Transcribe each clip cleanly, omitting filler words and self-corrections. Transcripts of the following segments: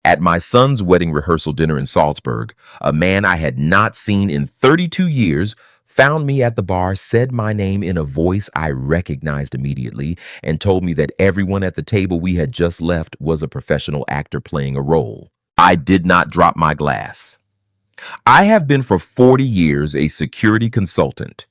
At my son's wedding rehearsal dinner in Salzburg, a man I had not seen in 32 years found me at the bar, said my name in a voice I recognized immediately, and told me that everyone at the table we had just left was a professional actor playing a role. I did not drop my glass. I have been for 40 years a security consultant,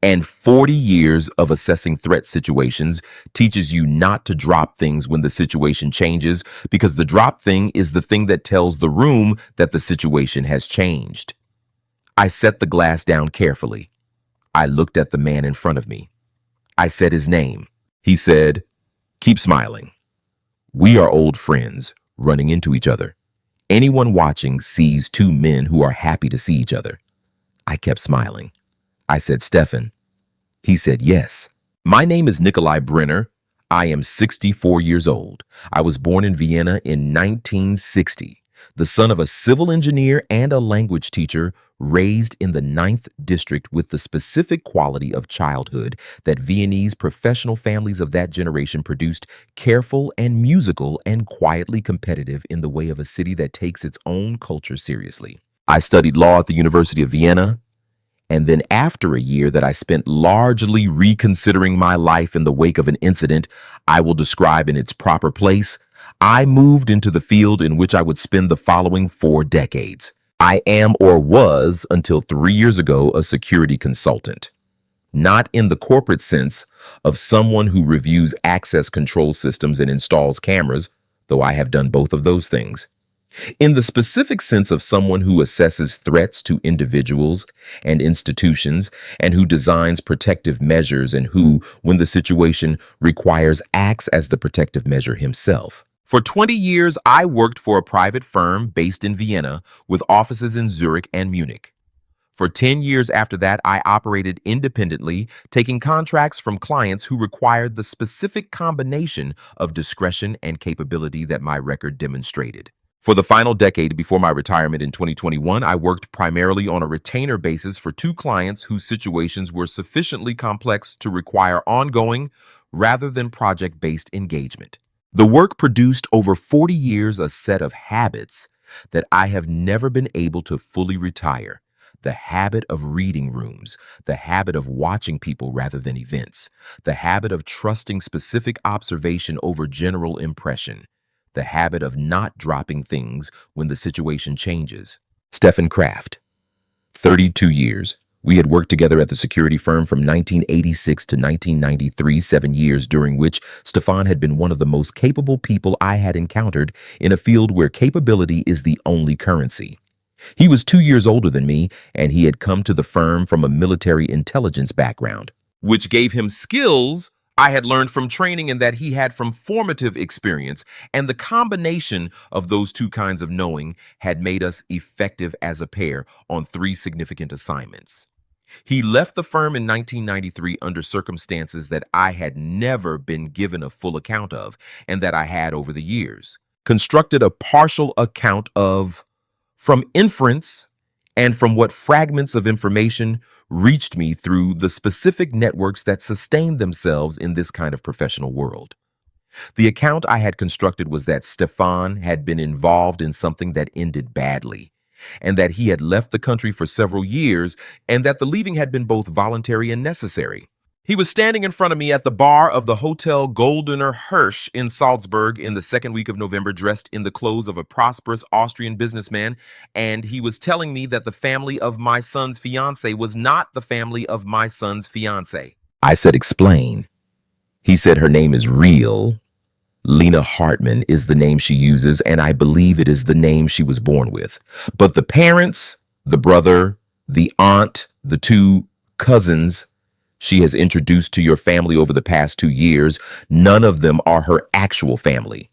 and 40 years of assessing threat situations teaches you not to drop things when the situation changes, because the drop thing is the thing that tells the room that the situation has changed. I set the glass down carefully. I looked at the man in front of me. I said his name. He said, "Keep smiling. We are old friends, running into each other. Anyone watching sees two men who are happy to see each other." I kept smiling. I said, "Stefan." He said, "Yes." "My name is Nikolai Brenner. I am 64 years old. I was born in Vienna in 1960, the son of a civil engineer and a language teacher, raised in the 9th district with the specific quality of childhood that Viennese professional families of that generation produced, careful and musical and quietly competitive in the way of a city that takes its own culture seriously. I studied law at the University of Vienna, and then after a year that I spent largely reconsidering my life in the wake of an incident I will describe in its proper place, I moved into the field in which I would spend the following 4 decades. I am, or was until 3 years ago, a security consultant. Not in the corporate sense of someone who reviews access control systems and installs cameras, though I have done both of those things. In the specific sense of someone who assesses threats to individuals and institutions, and who designs protective measures, and who, when the situation requires, acts as the protective measure himself. For 20 years, I worked for a private firm based in Vienna with offices in Zurich and Munich. For 10 years after that, I operated independently, taking contracts from clients who required the specific combination of discretion and capability that my record demonstrated. For the final decade before my retirement in 2021, I worked primarily on a retainer basis for 2 clients whose situations were sufficiently complex to require ongoing rather than project-based engagement. The work produced over 40 years a set of habits that I have never been able to fully retire. The habit of reading rooms, the habit of watching people rather than events, the habit of trusting specific observation over general impression, the habit of not dropping things when the situation changes. Stefan Kraft, 32 years. We had worked together at the security firm from 1986 to 1993, 7 years during which Stefan had been one of the most capable people I had encountered in a field where capability is the only currency. He was 2 years older than me, and he had come to the firm from a military intelligence background, which gave him skills I had learned from training and that he had from formative experience, and the combination of those 2 kinds of knowing had made us effective as a pair on 3 significant assignments. He left the firm in 1993 under circumstances that I had never been given a full account of, and that I had over the years constructed a partial account of, from inference and from what fragments of information reached me through the specific networks that sustain themselves in this kind of professional world. The account I had constructed was that Stefan had been involved in something that ended badly, and that he had left the country for several years, and that the leaving had been both voluntary and necessary. He was standing in front of me at the bar of the Hotel Goldener Hirsch in Salzburg in the second week of November, dressed in the clothes of a prosperous Austrian businessman, and he was telling me that the family of my son's fiancée was not the family of my son's fiancée. I said, "Explain." He said, "Her name is real. Lena Hartman is the name she uses, and I believe it is the name she was born with. But the parents, the brother, the aunt, the 2 cousins she has introduced to your family over the past 2 years, none of them are her actual family.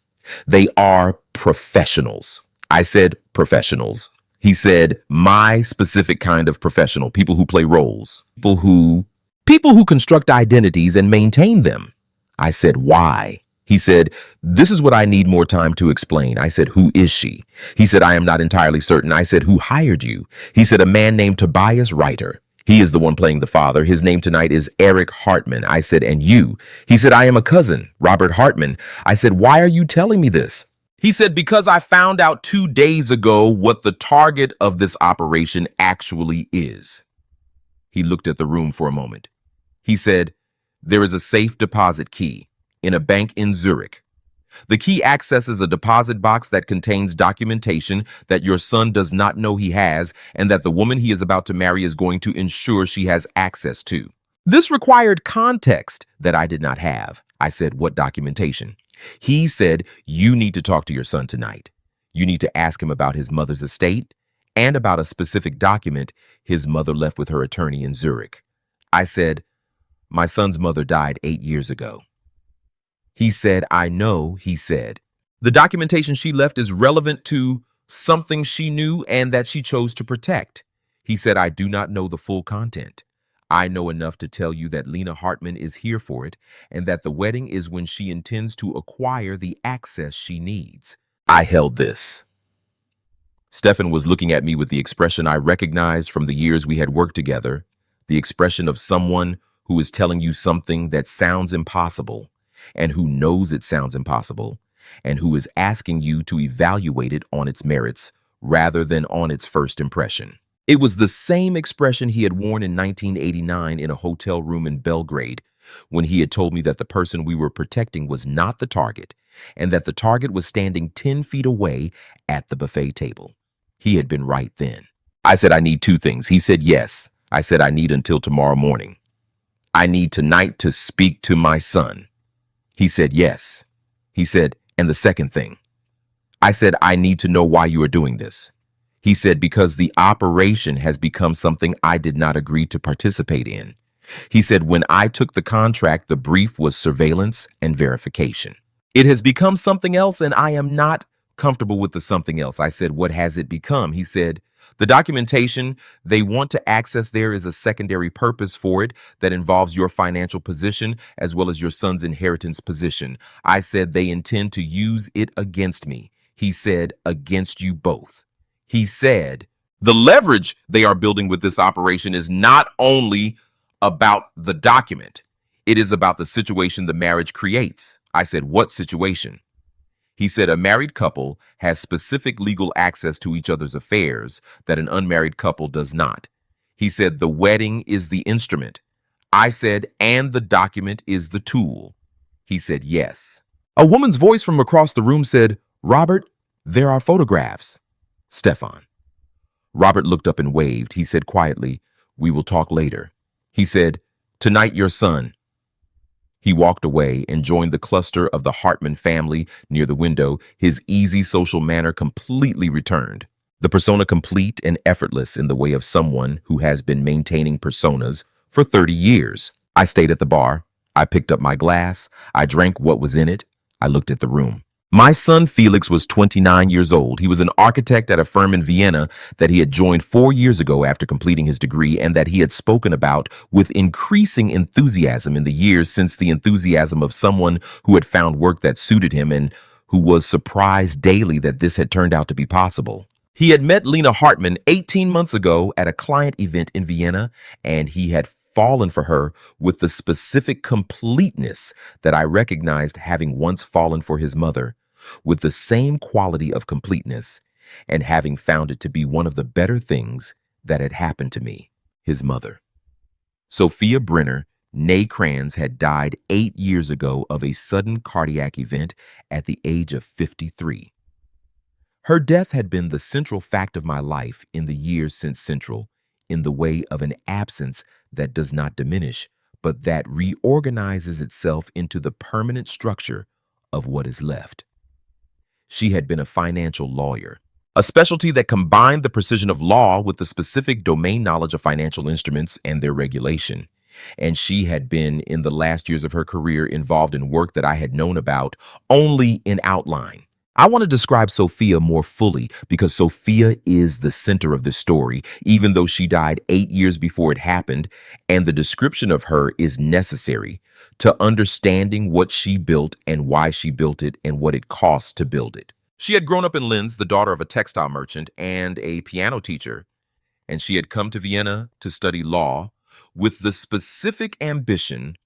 They are professionals." I said, "Professionals." He said, "My specific kind of professional, people who play roles, people who construct identities and maintain them." I said, "Why?" He said, "This is what I need more time to explain." I said, "Who is she?" He said, "I am not entirely certain." I said, "Who hired you?" He said, "A man named Tobias Reiter. He is the one playing the father. His name tonight is Eric Hartman." I said, "And you?" He said, "I am a cousin, Robert Hartman." I said, "Why are you telling me this?" He said, because I found out 2 days ago what the target of this operation actually is. He looked at the room for a moment. He said, there is a safe deposit key in a bank in Zurich. The key accesses a deposit box that contains documentation that your son does not know he has and that the woman he is about to marry is going to ensure she has access to. This required context that I did not have. I said, what documentation? He said, you need to talk to your son tonight. You need to ask him about his mother's estate and about a specific document his mother left with her attorney in Zurich. I said, my son's mother died 8 years ago. He said, I know, he said. The documentation she left is relevant to something she knew and that she chose to protect. He said, I do not know the full content. I know enough to tell you that Lena Hartman is here for it and that the wedding is when she intends to acquire the access she needs. I held this. Stefan was looking at me with the expression I recognized from the years we had worked together, the expression of someone who is telling you something that sounds impossible and who knows it sounds impossible and who is asking you to evaluate it on its merits rather than on its first impression. It was the same expression he had worn in 1989 in a hotel room in Belgrade when he had told me that the person we were protecting was not the target and that the target was standing 10 feet away at the buffet table. He had been right then. I said, I need 2 things. He said, yes. I said, I need until tomorrow morning. I need tonight to speak to my son. He said, yes. He said, and the second thing. I said, I need to know why you are doing this. He said, because the operation has become something I did not agree to participate in. He said, when I took the contract, the brief was surveillance and verification. It has become something else, and I am not comfortable with the something else. I said, what has it become? He said, the documentation they want to access there is a secondary purpose for it that involves your financial position as well as your son's inheritance position. I said, they intend to use it against me. He said, against you both. He said, the leverage they are building with this operation is not only about the document, it is about the situation the marriage creates. I said, what situation? He said, a married couple has specific legal access to each other's affairs that an unmarried couple does not. He said, the wedding is the instrument. I said, and the document is the tool. He said, yes. A woman's voice from across the room said, Robert, there are photographs. Stefan. Robert looked up and waved. He said quietly, we will talk later. He said, tonight your son. He walked away and joined the cluster of the Hartman family near the window, his easy social manner completely returned. The persona complete and effortless in the way of someone who has been maintaining personas for 30 years. I stayed at the bar. I picked up my glass. I drank what was in it. I looked at the room. My son Felix was 29 years old. He was an architect at a firm in Vienna that he had joined 4 years ago after completing his degree and that he had spoken about with increasing enthusiasm in the years since the enthusiasm of someone who had found work that suited him and who was surprised daily that this had turned out to be possible. He had met Lena Hartman 18 months ago at a client event in Vienna, and he had fallen for her with the specific completeness that I recognized having once fallen for his mother, with the same quality of completeness, and having found it to be one of the better things that had happened to me, his mother. Sophia Brenner, née Kranz, had died 8 years ago of a sudden cardiac event at the age of 53. Her death had been the central fact of my life in the years since Central, in the way of an absence that does not diminish, but that reorganizes itself into the permanent structure of what is left. She had been a financial lawyer, a specialty that combined the precision of law with the specific domain knowledge of financial instruments and their regulation. And she had been, in the last years of her career, involved in work that I had known about only in outline. I want to describe Sophia more fully because Sophia is the center of this story, even though she died 8 years before it happened, and the description of her is necessary to understanding what she built and why she built it and what it cost to build it. She had grown up in Linz, the daughter of a textile merchant and a piano teacher, and she had come to Vienna to study law with the specific ambition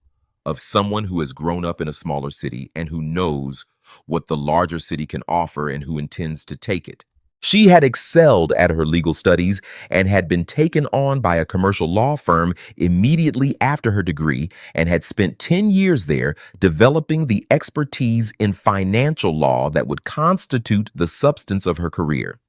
of someone who has grown up in a smaller city and who knows what the larger city can offer and who intends to take it. She had excelled at her legal studies and had been taken on by a commercial law firm immediately after her degree and had spent 10 years there developing the expertise in financial law that would constitute the substance of her career.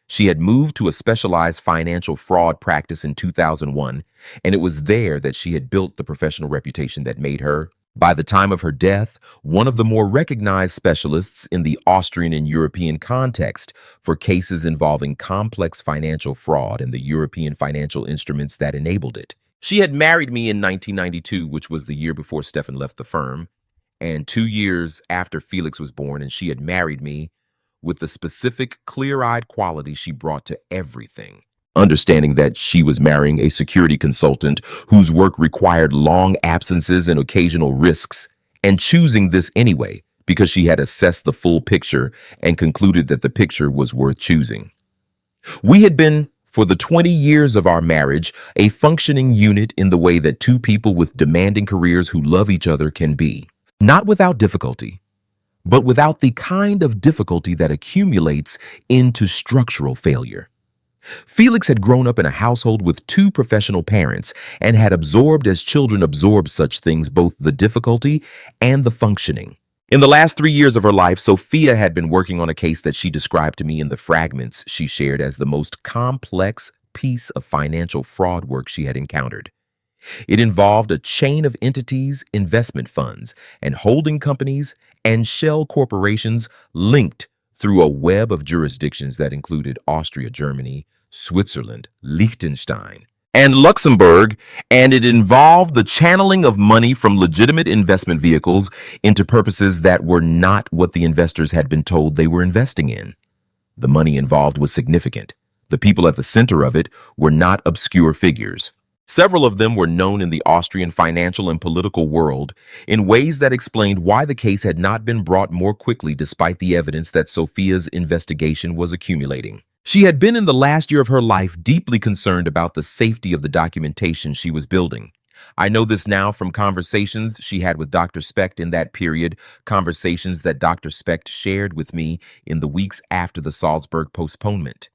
She had moved to a specialized financial fraud practice in 2001, and it was there that she had built the professional reputation that made her, by the time of her death, one of the more recognized specialists in the Austrian and European context for cases involving complex financial fraud and the European financial instruments that enabled it. She had married me in 1992, which was the year before Stefan left the firm, and 2 years after Felix was born, and she had married me with the specific clear-eyed quality she brought to everything. Understanding that she was marrying a security consultant whose work required long absences and occasional risks, and choosing this anyway because she had assessed the full picture and concluded that the picture was worth choosing. We had been, for the 20 years of our marriage, a functioning unit in the way that two people with demanding careers who love each other can be. Not without difficulty, but without the kind of difficulty that accumulates into structural failure. Felix had grown up in a household with two professional parents and had absorbed, as children absorb such things, both the difficulty and the functioning. In the last 3 years of her life, Sophia had been working on a case that she described to me in the fragments she shared as the most complex piece of financial fraud work she had encountered. It involved a chain of entities, investment funds, and holding companies and shell corporations linked through a web of jurisdictions that included Austria, Germany, Switzerland, Liechtenstein, and Luxembourg, and it involved the channeling of money from legitimate investment vehicles into purposes that were not what the investors had been told they were investing in. The money involved was significant. The people at the center of it were not obscure figures. Several of them were known in the Austrian financial and political world in ways that explained why the case had not been brought more quickly despite the evidence that Sophia's investigation was accumulating. She had been in the last year of her life deeply concerned about the safety of the documentation she was building. I know this now from conversations she had with Dr. Specht in that period, conversations that Dr. Specht shared with me in the weeks after the Salzburg postponement.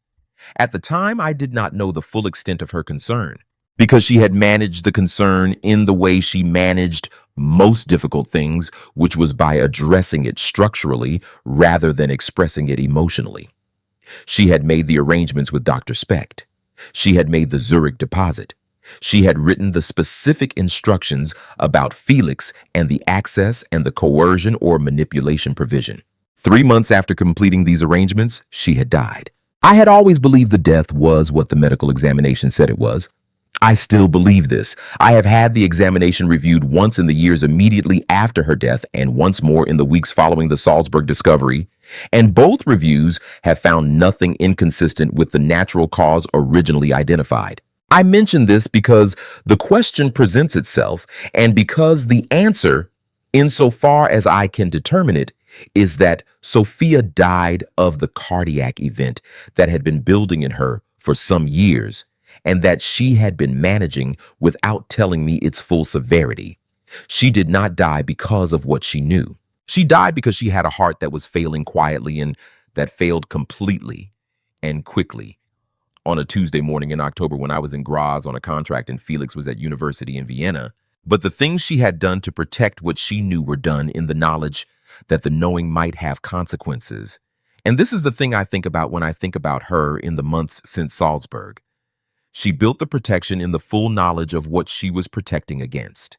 At the time, I did not know the full extent of her concern, because she had managed the concern in the way she managed most difficult things, which was by addressing it structurally rather than expressing it emotionally. She had made the arrangements with Dr. Specht. She had made the Zurich deposit. She had written the specific instructions about Felix and the access and the coercion or manipulation provision. 3 months after completing these arrangements, she had died. I had always believed the death was what the medical examination said it was. I still believe this. I have had the examination reviewed once in the years immediately after her death and once more in the weeks following the Salzburg discovery, and both reviews have found nothing inconsistent with the natural cause originally identified. I mention this because the question presents itself and because the answer, insofar as I can determine it, is that Sophia died of the cardiac event that had been building in her for some years, and that she had been managing without telling me its full severity. She did not die because of what she knew. She died because she had a heart that was failing quietly and that failed completely and quickly on a Tuesday morning in October when I was in Graz on a contract and Felix was at university in Vienna. But the things she had done to protect what she knew were done in the knowledge that the knowing might have consequences. And this is the thing I think about when I think about her in the months since Salzburg. She built the protection in the full knowledge of what she was protecting against.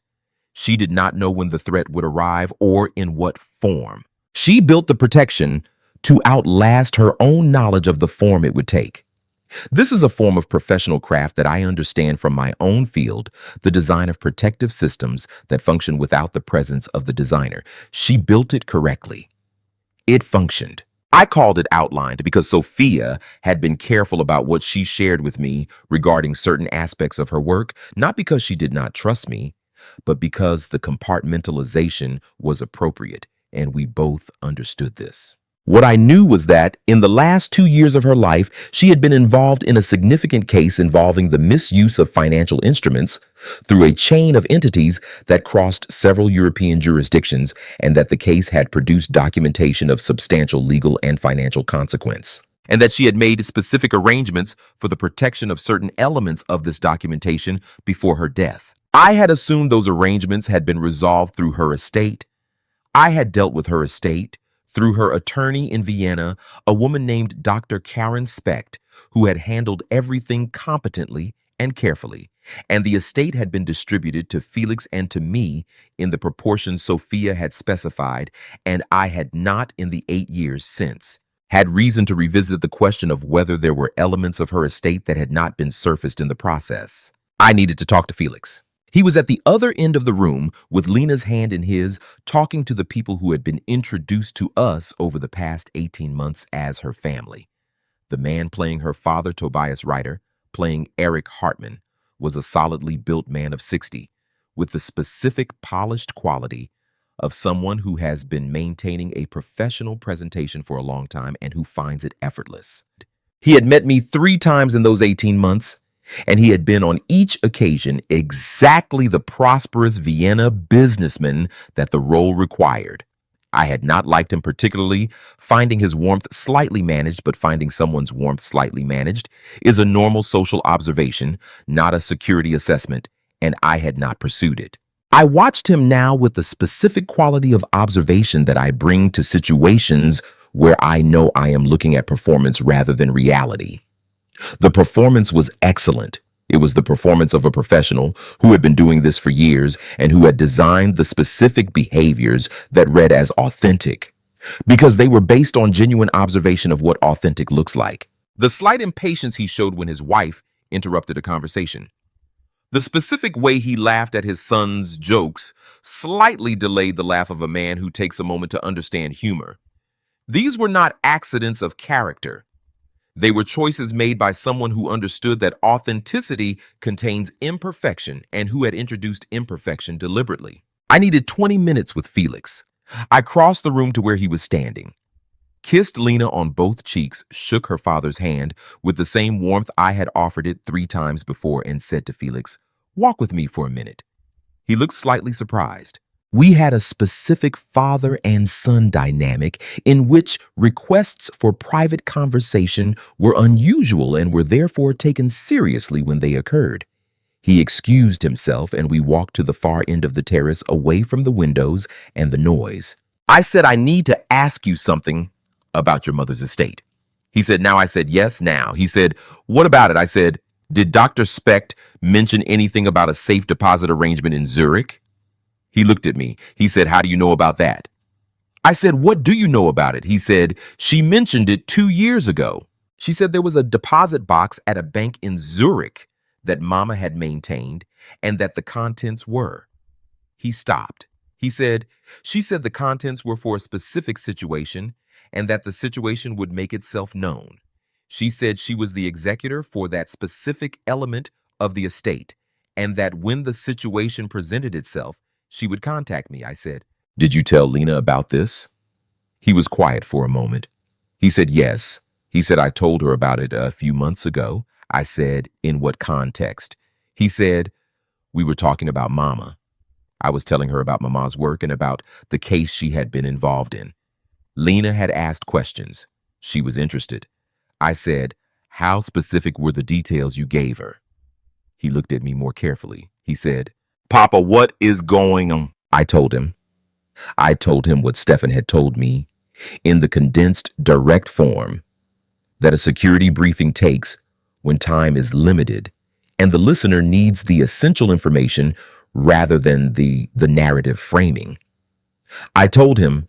She did not know when the threat would arrive or in what form. She built the protection to outlast her own knowledge of the form it would take. This is a form of professional craft that I understand from my own field, the design of protective systems that function without the presence of the designer. She built it correctly. It functioned. I called it outlined because Sophia had been careful about what she shared with me regarding certain aspects of her work, not because she did not trust me, but because the compartmentalization was appropriate, and we both understood this. What I knew was that in the last 2 years of her life, she had been involved in a significant case involving the misuse of financial instruments, through a chain of entities that crossed several European jurisdictions, and that the case had produced documentation of substantial legal and financial consequence, and that she had made specific arrangements for the protection of certain elements of this documentation before her death. I had assumed those arrangements had been resolved through her estate. I had dealt with her estate through her attorney in Vienna, a woman named Dr. Karen Specht, who had handled everything competently and carefully, and the estate had been distributed to Felix and to me in the proportion Sophia had specified, and I had not in the 8 years since had reason to revisit the question of whether there were elements of her estate that had not been surfaced in the process. I needed to talk to Felix. He was at the other end of the room with Lena's hand in his, talking to the people who had been introduced to us over the past 18 months as her family. The man playing her father, Tobias Reiter, playing Eric Hartman, was a solidly built man of 60, with the specific polished quality of someone who has been maintaining a professional presentation for a long time and who finds it effortless. He had met me 3 times in those 18 months, and he had been on each occasion exactly the prosperous Vienna businessman that the role required. I had not liked him particularly. Finding his warmth slightly managed, but finding someone's warmth slightly managed is a normal social observation, not a security assessment, and I had not pursued it. I watched him now with the specific quality of observation that I bring to situations where I know I am looking at performance rather than reality. The performance was excellent. It was the performance of a professional who had been doing this for years and who had designed the specific behaviors that read as authentic, because they were based on genuine observation of what authentic looks like. The slight impatience he showed when his wife interrupted a conversation. The specific way he laughed at his son's jokes slightly delayed the laugh of a man who takes a moment to understand humor. These were not accidents of character. They were choices made by someone who understood that authenticity contains imperfection and who had introduced imperfection deliberately. I needed 20 minutes with Felix. I crossed the room to where he was standing, kissed Lena on both cheeks, shook her father's hand with the same warmth I had offered it 3 times before, and said to Felix, "Walk with me for a minute." He looked slightly surprised. We had a specific father and son dynamic in which requests for private conversation were unusual and were therefore taken seriously when they occurred. He excused himself and we walked to the far end of the terrace away from the windows and the noise. I said, "I need to ask you something about your mother's estate." He said, "Now." I said, "Yes, now." He said, "What about it?" I said, "Did Dr. Specht mention anything about a safe deposit arrangement in Zurich?" He looked at me. He said, "How do you know about that?" I said, "What do you know about it?" He said, "She mentioned it 2 years ago. She said there was a deposit box at a bank in Zurich that Mama had maintained and that the contents were." He stopped. He said, "She said the contents were for a specific situation and that the situation would make itself known. She said she was the executor for that specific element of the estate and that when the situation presented itself, she would contact me." I said, "Did you tell Lena about this?" He was quiet for a moment. He said, "Yes." He said, "I told her about it a few months ago." I said, "In what context?" He said, "We were talking about Mama. I was telling her about Mama's work and about the case she had been involved in. Lena had asked questions. She was interested." I said, "How specific were the details you gave her?" He looked at me more carefully. He said, "Papa, what is going on?" I told him. I told him what Stefan had told me in the condensed, direct form that a security briefing takes when time is limited and the listener needs the essential information rather than the narrative framing. I told him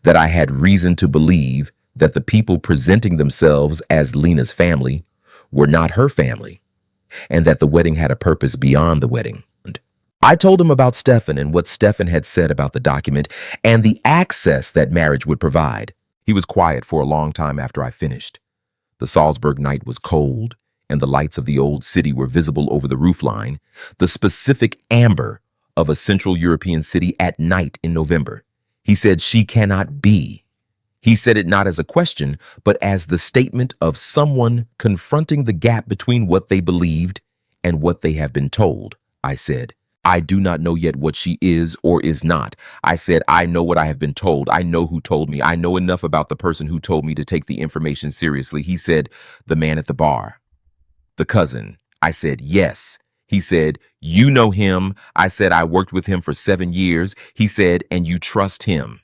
that I had reason to believe that the people presenting themselves as Lena's family were not her family, and that the wedding had a purpose beyond the wedding. I told him about Stefan and what Stefan had said about the document and the access that marriage would provide. He was quiet for a long time after I finished. The Salzburg night was cold, and the lights of the old city were visible over the roofline, the specific amber of a Central European city at night in November. He said, "She cannot be." He said it not as a question, but as the statement of someone confronting the gap between what they believed and what they have been told. I said. I do not know yet what she is or is not. I said, I know what I have been told. I know who told me. I know enough about the person who told me to take the information seriously. He said, the man at the bar. The cousin. I said, yes. He said, you know him. I said, I worked with him for 7 years. He said, and you trust him.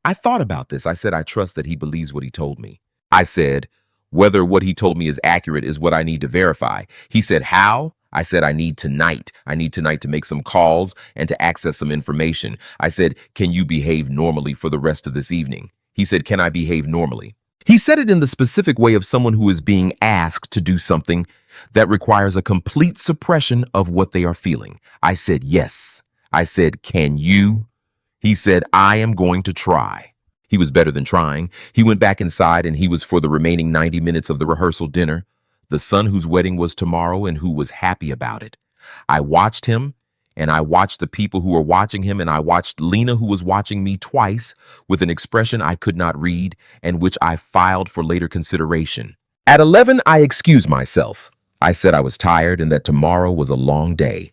I thought about this. I said, I trust that he believes what he told me. I said, whether what he told me is accurate is what I need to verify. He said, how? I said, I need tonight. I need tonight to make some calls and to access some information. I said, can you behave normally for the rest of this evening? He said, can I behave normally? He said it in the specific way of someone who is being asked to do something that requires a complete suppression of what they are feeling. I said, yes. I said, can you? He said, I am going to try. He was better than trying. He went back inside and he was for the remaining 90 minutes of the rehearsal dinner, the son whose wedding was tomorrow and who was happy about it. I watched him and I watched the people who were watching him and I watched Lena who was watching me twice with an expression I could not read and which I filed for later consideration. At 11, I excused myself. I said I was tired and that tomorrow was a long day.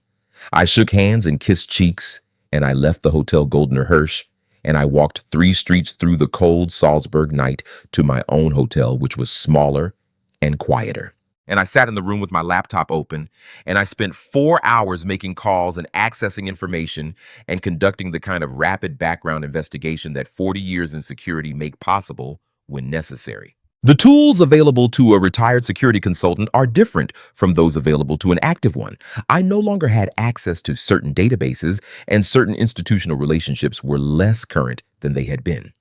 I shook hands and kissed cheeks and I left the Hotel Goldener Hirsch and I walked 3 streets through the cold Salzburg night to my own hotel, which was smaller and quieter. And I sat in the room with my laptop open, and I spent 4 hours making calls and accessing information and conducting the kind of rapid background investigation that 40 years in security make possible when necessary. The tools available to a retired security consultant are different from those available to an active one. I no longer had access to certain databases, and certain institutional relationships were less current than they had been.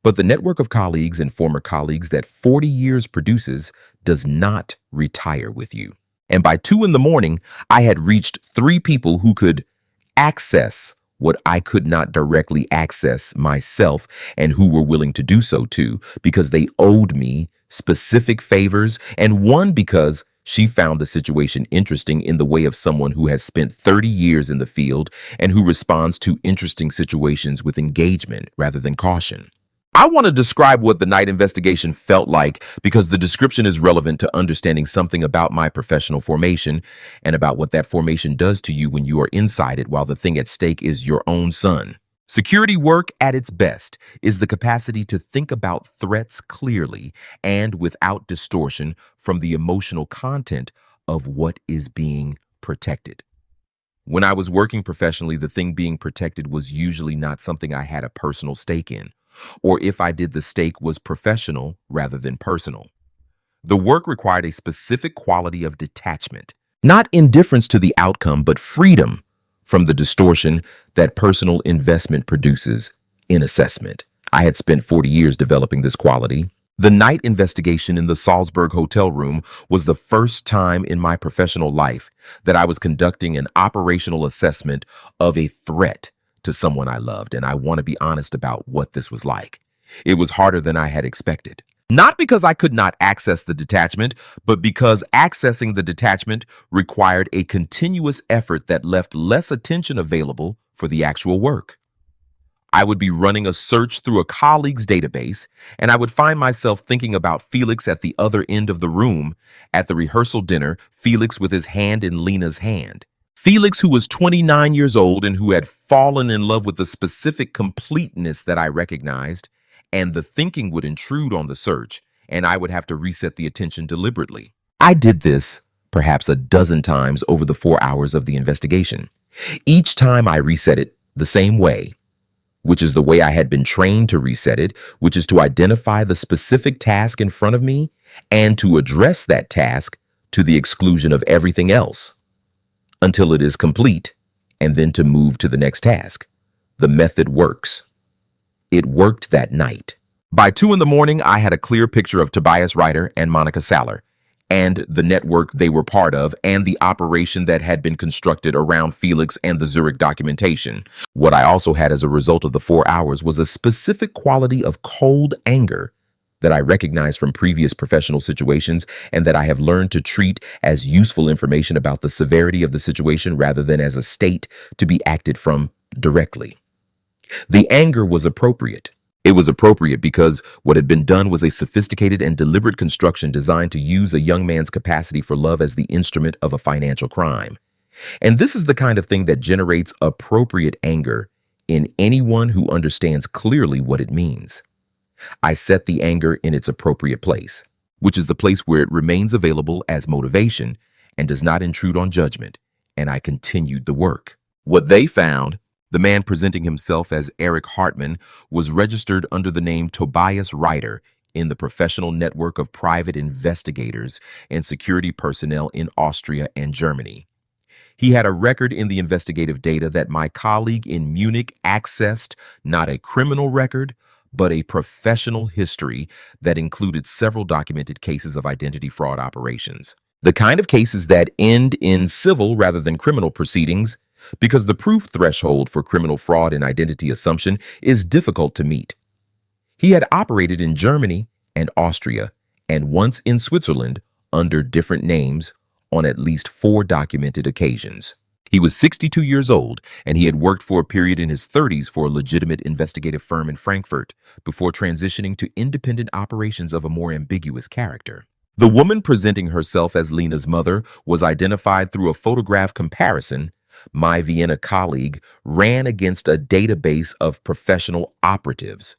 But the network of colleagues and former colleagues that 40 years produces does not retire with you. And by 2 in the morning, I had reached 3 people who could access what I could not directly access myself and who were willing to do so too, because they owed me specific favors, and one because she found the situation interesting in the way of someone who has spent 30 years in the field and who responds to interesting situations with engagement rather than caution. I want to describe what the night investigation felt like because the description is relevant to understanding something about my professional formation and about what that formation does to you when you are inside it while the thing at stake is your own son. Security work at its best is the capacity to think about threats clearly and without distortion from the emotional content of what is being protected. When I was working professionally, the thing being protected was usually not something I had a personal stake in. Or if I did, the stake was professional rather than personal. The work required a specific quality of detachment, not indifference to the outcome, but freedom from the distortion that personal investment produces in assessment. I had spent 40 years developing this quality. The night investigation in the Salzburg hotel room was the first time in my professional life that I was conducting an operational assessment of a threat to someone I loved, and I want to be honest about what this was like. It was harder than I had expected. Not because I could not access the detachment, but because accessing the detachment required a continuous effort that left less attention available for the actual work. I would be running a search through a colleague's database, and I would find myself thinking about Felix at the other end of the room at the rehearsal dinner, Felix with his hand in Lena's hand. Felix, who was 29 years old and who had fallen in love with the specific completeness that I recognized, and the thinking would intrude on the search, and I would have to reset the attention deliberately. I did this perhaps a dozen times over the 4 hours of the investigation. Each time I reset it the same way, which is the way I had been trained to reset it, which is to identify the specific task in front of me and to address that task to the exclusion of everything else until it is complete, and then to move to the next task. The method works. It worked that night. By 2 in the morning, I had a clear picture of Tobias Ryder and Monica Saller, and the network they were part of, and the operation that had been constructed around Felix and the Zurich documentation. What I also had as a result of the 4 hours was a specific quality of cold anger that I recognized from previous professional situations and that I have learned to treat as useful information about the severity of the situation rather than as a state to be acted from directly. The anger was appropriate. It was appropriate because what had been done was a sophisticated and deliberate construction designed to use a young man's capacity for love as the instrument of a financial crime. And this is the kind of thing that generates appropriate anger in anyone who understands clearly what it means. I set the anger in its appropriate place, which is the place where it remains available as motivation and does not intrude on judgment, and I continued the work. What they found, the man presenting himself as Eric Hartman, was registered under the name Tobias Ryder in the professional network of private investigators and security personnel in Austria and Germany. He had a record in the investigative data that my colleague in Munich accessed, not a criminal record, but a professional history that included several documented cases of identity fraud operations. The kind of cases that end in civil rather than criminal proceedings, because the proof threshold for criminal fraud and identity assumption is difficult to meet. He had operated in Germany and Austria, and once in Switzerland under different names on at least 4 documented occasions. He was 62 years old, and he had worked for a period in his 30s for a legitimate investigative firm in Frankfurt before transitioning to independent operations of a more ambiguous character. The woman presenting herself as Lena's mother was identified through a photograph comparison my Vienna colleague ran against a database of professional operatives.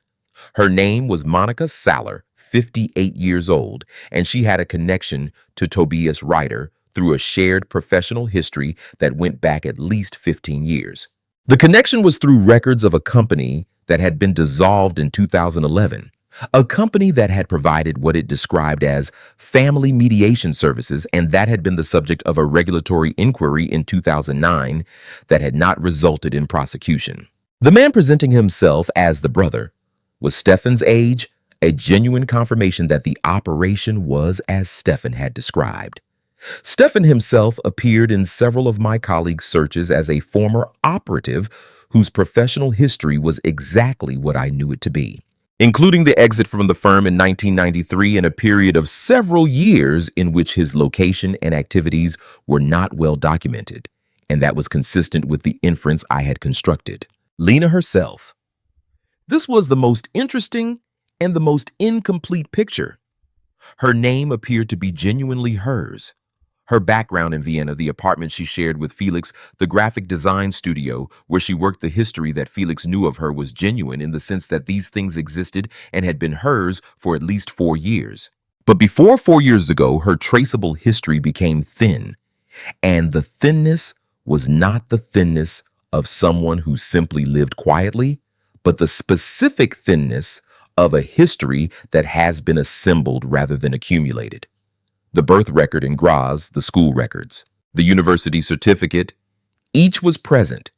Her name was Monica Saller, 58 years old, and she had a connection to Tobias Ryder through a shared professional history that went back at least 15 years. The connection was through records of a company that had been dissolved in 2011, a company that had provided what it described as family mediation services, and that had been the subject of a regulatory inquiry in 2009 that had not resulted in prosecution. The man presenting himself as the brother was Stefan's age, a genuine confirmation that the operation was as Stefan had described. Stefan himself appeared in several of my colleagues' searches as a former operative whose professional history was exactly what I knew it to be, including the exit from the firm in 1993 and a period of several years in which his location and activities were not well documented, and that was consistent with the inference I had constructed. Lena herself. This was the most interesting and the most incomplete picture. Her name appeared to be genuinely hers. Her background in Vienna, the apartment she shared with Felix, the graphic design studio where she worked, the history that Felix knew of her was genuine in the sense that these things existed and had been hers for at least 4 years. But before 4 years ago, her traceable history became thin, and the thinness was not the thinness of someone who simply lived quietly, but the specific thinness of a history that has been assembled rather than accumulated. The birth record in Graz, the school records, the university certificate, each was present,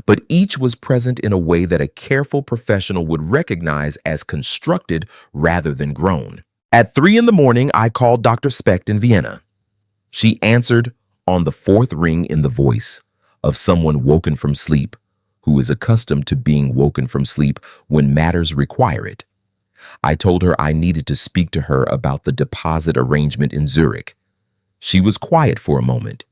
but each was present in a way that a careful professional would recognize as constructed rather than grown. At 3 in the morning, I called Dr. Specht in Vienna. She answered on the 4th ring in the voice of someone woken from sleep, who is accustomed to being woken from sleep when matters require it. I told her I needed to speak to her about the deposit arrangement in Zurich. She was quiet for a moment.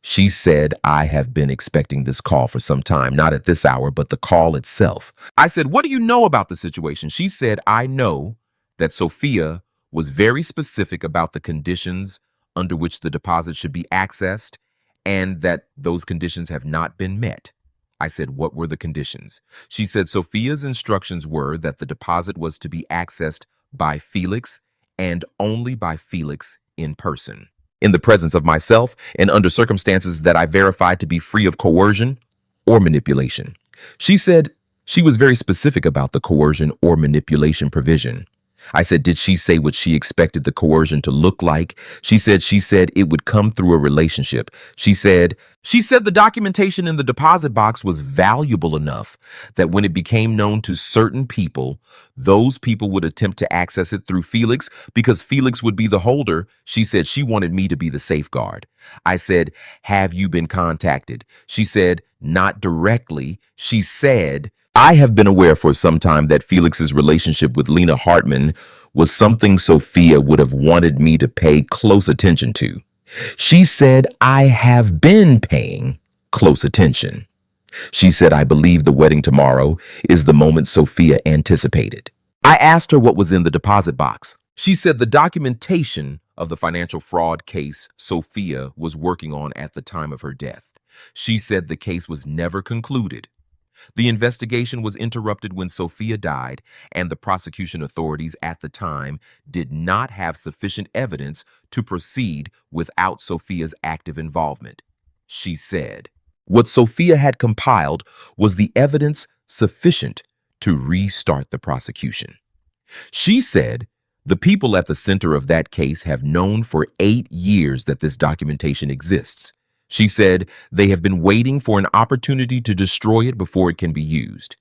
She said, I have been expecting this call for some time, not at this hour, but the call itself. I said, what do you know about the situation? She said, I know that Sophia was very specific about the conditions under which the deposit should be accessed and that those conditions have not been met. I said, what were the conditions? She said Sophia's instructions were that the deposit was to be accessed by Felix and only by Felix in person, in the presence of myself and under circumstances that I verified to be free of coercion or manipulation. She said she was very specific about the coercion or manipulation provision. I said, did she say what she expected the coercion to look like? She said it would come through a relationship. She said the documentation in the deposit box was valuable enough that when it became known to certain people, those people would attempt to access it through Felix because Felix would be the holder. She said she wanted me to be the safeguard. I said, have you been contacted? She said, not directly. She said, I have been aware for some time that Felix's relationship with Lena Hartman was something Sophia would have wanted me to pay close attention to. She said, I have been paying close attention. She said, I believe the wedding tomorrow is the moment Sophia anticipated. I asked her what was in the deposit box. She said the documentation of the financial fraud case Sophia was working on at the time of her death. She said the case was never concluded. The investigation was interrupted when Sophia died, and the prosecution authorities at the time did not have sufficient evidence to proceed without Sophia's active involvement. She said, what Sophia had compiled was the evidence sufficient to restart the prosecution. She said, the people at the center of that case have known for 8 years that this documentation exists. She said they have been waiting for an opportunity to destroy it before it can be used.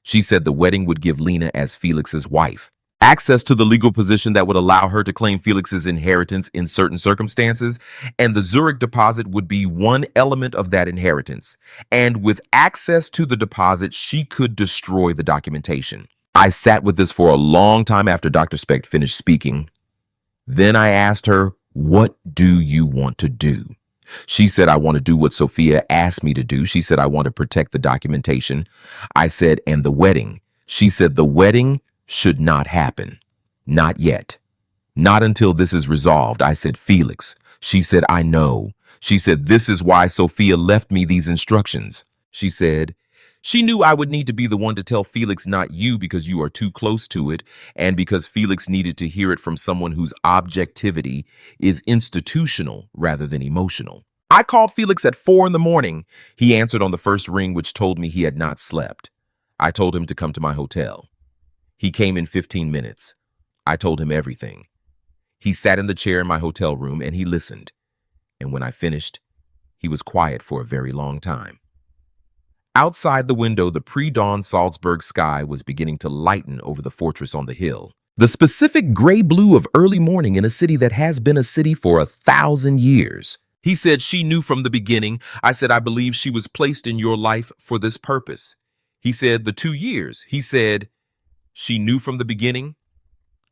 She said the wedding would give Lena, as Felix's wife, access to the legal position that would allow her to claim Felix's inheritance in certain circumstances, and the Zurich deposit would be one element of that inheritance. And with access to the deposit, she could destroy the documentation. I sat with this for a long time after Dr. Specht finished speaking. Then I asked her, what do you want to do? She said, I want to do what Sophia asked me to do. She said, I want to protect the documentation. I said, and the wedding? She said, the wedding should not happen. Not yet. Not until this is resolved. I said, Felix. She said, I know. She said, this is why Sophia left me these instructions. She said, she knew I would need to be the one to tell Felix, not you, because you are too close to it, and because Felix needed to hear it from someone whose objectivity is institutional rather than emotional. I called Felix at 4 a.m. He answered on the first ring, which told me he had not slept. I told him to come to my hotel. He came in 15 minutes. I told him everything. He sat in the chair in my hotel room and he listened. And when I finished, he was quiet for a very long time. Outside the window, the pre-dawn Salzburg sky was beginning to lighten over the fortress on the hill. The specific gray-blue of early morning in a city that has been a city for 1,000 years. He said she knew from the beginning. I said, I believe she was placed in your life for this purpose. He said, the 2 years. He said, she knew from the beginning.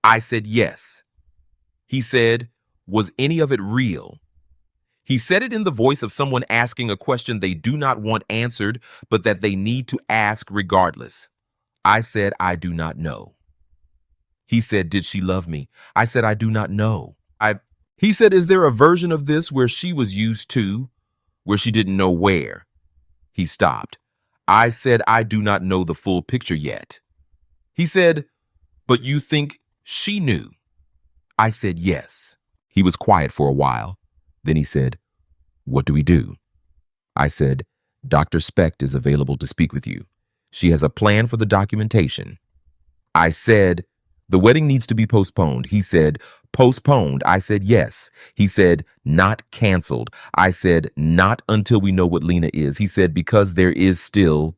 I said, yes. He said, was any of it real? He said it in the voice of someone asking a question they do not want answered, but that they need to ask regardless. I said, I do not know. He said, did she love me? I said, I do not know. He said, is there a version of this where she was used to, where she didn't know where? He stopped. I said, I do not know the full picture yet. He said, but you think she knew? I said, yes. He was quiet for a while. Then he said, what do we do? I said, Dr. Specht is available to speak with you. She has a plan for the documentation. I said, the wedding needs to be postponed. He said, postponed. I said, yes. He said, not canceled. I said, not until we know what Lena is. He said, because there is still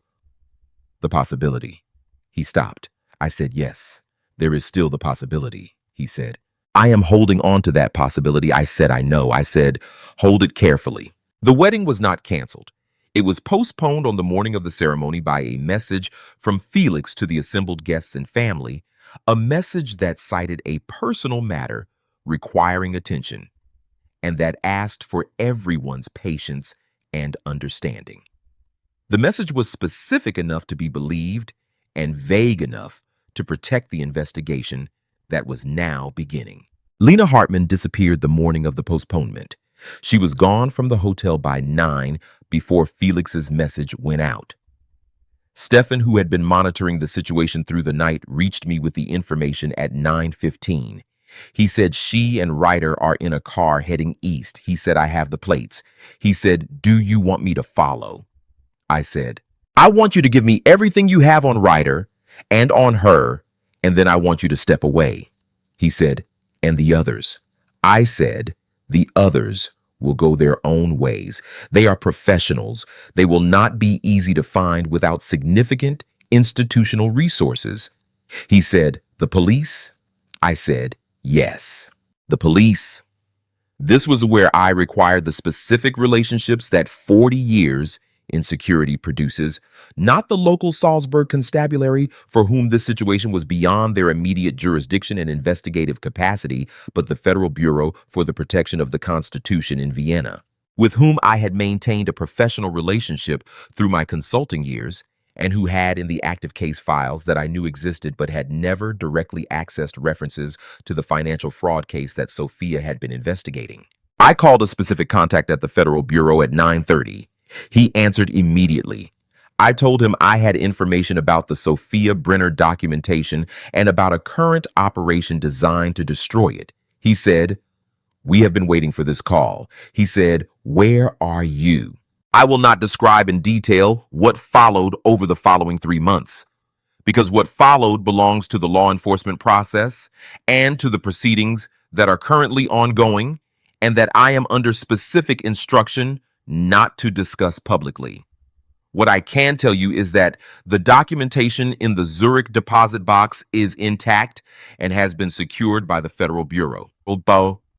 the possibility. He stopped. I said, yes, there is still the possibility. He said, I am holding on to that possibility. I said, I know. I said, hold it carefully. The wedding was not canceled. It was postponed on the morning of the ceremony by a message from Felix to the assembled guests and family, a message that cited a personal matter requiring attention, and that asked for everyone's patience and understanding. The message was specific enough to be believed and vague enough to protect the investigation that was now beginning. Lena Hartman disappeared the morning of the postponement. She was gone from the hotel by 9 before Felix's message went out. Stefan, who had been monitoring the situation through the night, reached me with the information at 9:15. He said she and Ryder are in a car heading east. He said, I have the plates. He said, do you want me to follow? I said, I want you to give me everything you have on Ryder and on her, and then I want you to step away. He said, and the others? I said, the others will go their own ways. They are professionals. They will not be easy to find without significant institutional resources. He said, the police? I said, yes. The police. This was where I required the specific relationships that 40 years in security produces, not the local Salzburg constabulary for whom this situation was beyond their immediate jurisdiction and investigative capacity, but the Federal Bureau for the Protection of the Constitution in Vienna, with whom I had maintained a professional relationship through my consulting years, and who had in the active case files that I knew existed but had never directly accessed references to the financial fraud case that Sophia had been investigating. I called a specific contact at the Federal Bureau at 9:30. He answered immediately. I told him I had information about the Sophia Brenner documentation and about a current operation designed to destroy it. He said, "We have been waiting for this call." He said, "Where are you?" I will not describe in detail what followed over the following 3 months, because what followed belongs to the law enforcement process and to the proceedings that are currently ongoing, and that I am under specific instruction not to discuss publicly. What I can tell you is that the documentation in the Zurich deposit box is intact and has been secured by the Federal Bureau.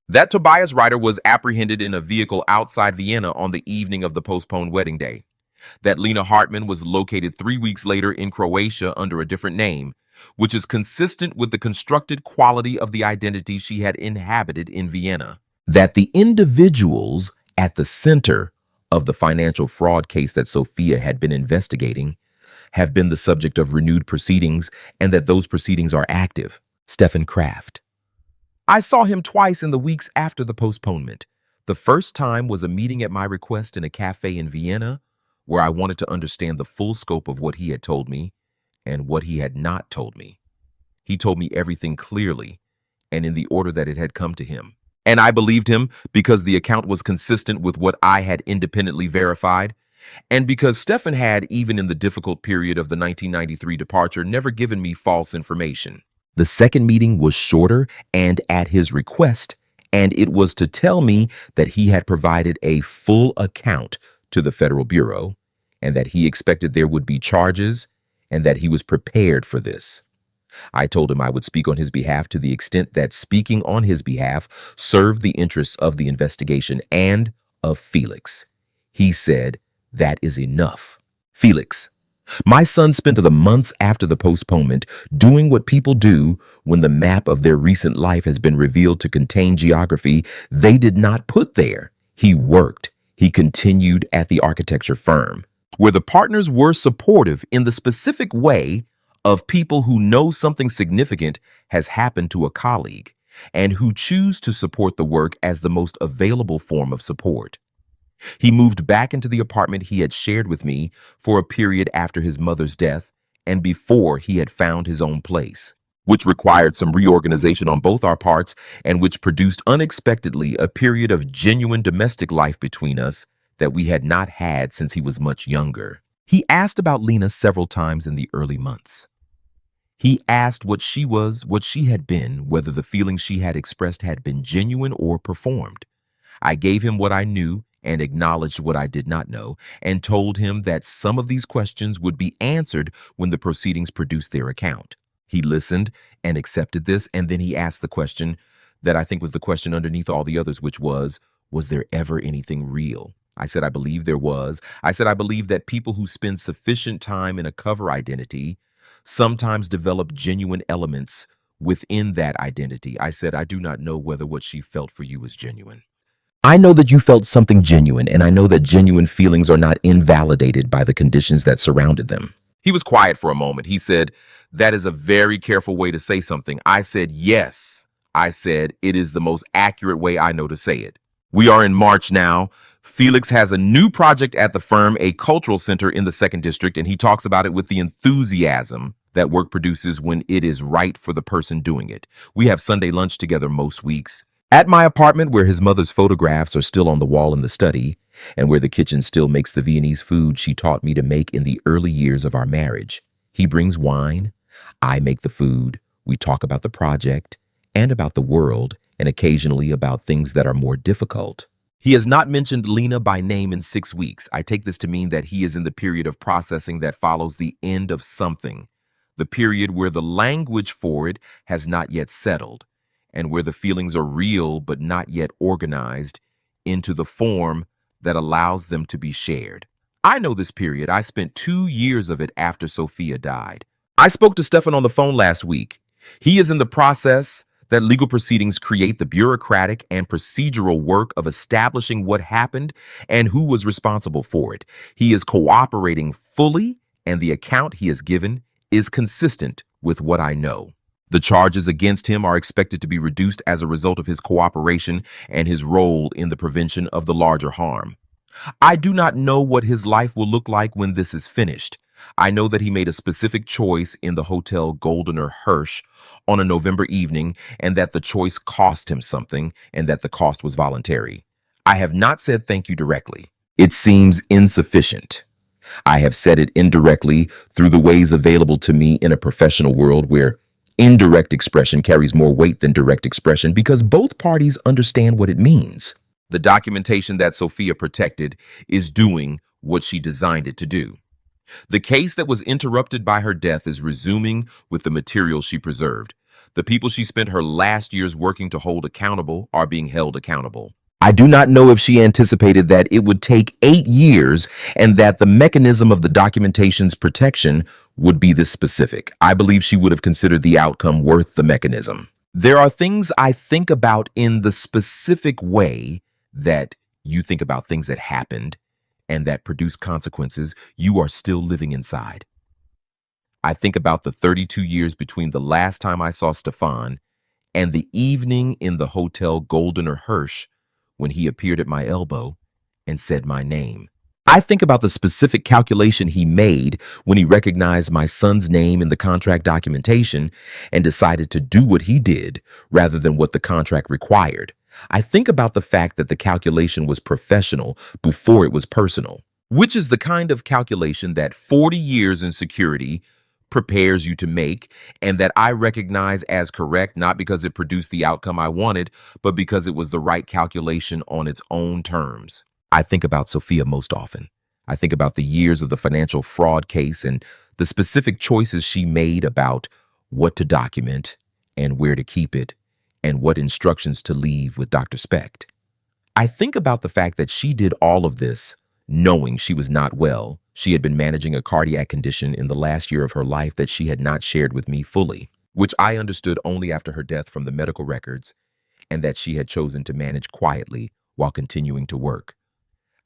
That Tobias Ryder was apprehended in a vehicle outside Vienna on the evening of the postponed wedding day. That Lena Hartman was located 3 weeks later in Croatia under a different name, which is consistent with the constructed quality of the identity she had inhabited in Vienna. That the individuals at the center of the financial fraud case that Sophia had been investigating have been the subject of renewed proceedings, and that those proceedings are active. Stefan Kraft. I saw him twice in the weeks after the postponement. The first time was a meeting at my request in a cafe in Vienna, where I wanted to understand the full scope of what he had told me and what he had not told me. He told me everything clearly and in the order that it had come to him. And I believed him because the account was consistent with what I had independently verified, and because Stefan had, even in the difficult period of the 1993 departure, never given me false information. The second meeting was shorter and at his request, and it was to tell me that he had provided a full account to the Federal Bureau, and that he expected there would be charges, and that he was prepared for this. I told him I would speak on his behalf to the extent that speaking on his behalf served the interests of the investigation and of Felix. He said, "That is enough." Felix. My son spent the months after the postponement doing what people do when the map of their recent life has been revealed to contain geography they did not put there. He worked. He continued at the architecture firm, where the partners were supportive in the specific way of people who know something significant has happened to a colleague and who choose to support the work as the most available form of support. He moved back into the apartment he had shared with me for a period after his mother's death and before he had found his own place, which required some reorganization on both our parts and which produced unexpectedly a period of genuine domestic life between us that we had not had since he was much younger. He asked about Lena several times in the early months. He asked what she was, what she had been, whether the feelings she had expressed had been genuine or performed. I gave him what I knew and acknowledged what I did not know, and told him that some of these questions would be answered when the proceedings produced their account. He listened and accepted this, and then he asked the question that I think was the question underneath all the others, which was there ever anything real? I said I believe there was. I said I believe that people who spend sufficient time in a cover identity sometimes develop genuine elements within that identity. I said I do not know whether what she felt for you was genuine. I know that you felt something genuine, and I know that genuine feelings are not invalidated by the conditions that surrounded them. He was quiet for a moment. He said, "That is a very careful way to say something." I said, "Yes." I said, "It is the most accurate way I know to say it." We are in March now. Felix has a new project at the firm, a cultural center in the 2nd District, and he talks about it with the enthusiasm that work produces when it is right for the person doing it. We have Sunday lunch together most weeks. At my apartment, where his mother's photographs are still on the wall in the study, and where the kitchen still makes the Viennese food she taught me to make in the early years of our marriage. He brings wine, I make the food, we talk about the project, and about the world, and occasionally about things that are more difficult. He has not mentioned Lena by name in 6 weeks. I take this to mean that he is in the period of processing that follows the end of something, the period where the language for it has not yet settled, and where the feelings are real but not yet organized into the form that allows them to be shared. I know this period. I spent 2 years of it after Sophia died. I spoke to Stefan on the phone last week. He is in the process that legal proceedings create the bureaucratic and procedural work of establishing what happened and who was responsible for it. He is cooperating fully and the account he has given is consistent with what I know. The charges against him are expected to be reduced as a result of his cooperation and his role in the prevention of the larger harm. I do not know what his life will look like when this is finished. I know that he made a specific choice in the Hotel Goldener Hirsch on a November evening, and that the choice cost him something, and that the cost was voluntary. I have not said thank you directly. It seems insufficient. I have said it indirectly through the ways available to me in a professional world where indirect expression carries more weight than direct expression because both parties understand what it means. The documentation that Sophia protected is doing what she designed it to do. The case that was interrupted by her death is resuming with the material she preserved. The people she spent her last years working to hold accountable are being held accountable. I do not know if she anticipated that it would take 8 years and that the mechanism of the documentation's protection would be this specific. I believe she would have considered the outcome worth the mechanism. There are things I think about in the specific way that you think about things that happened and that produce consequences you are still living inside. I think about the 32 years between the last time I saw Stefan and the evening in the Hotel Goldener Hirsch when he appeared at my elbow and said my name. I think about the specific calculation he made when he recognized my son's name in the contract documentation and decided to do what he did rather than what the contract required. I think about the fact that the calculation was professional before it was personal, which is the kind of calculation that 40 years in security prepares you to make, and that I recognize as correct, not because it produced the outcome I wanted, but because it was the right calculation on its own terms. I think about Sophia most often. I think about the years of the financial fraud case and the specific choices she made about what to document and where to keep it and what instructions to leave with Dr. Specht. I think about the fact that she did all of this knowing she was not well. She had been managing a cardiac condition in the last year of her life that she had not shared with me fully, which I understood only after her death from the medical records, and that she had chosen to manage quietly while continuing to work.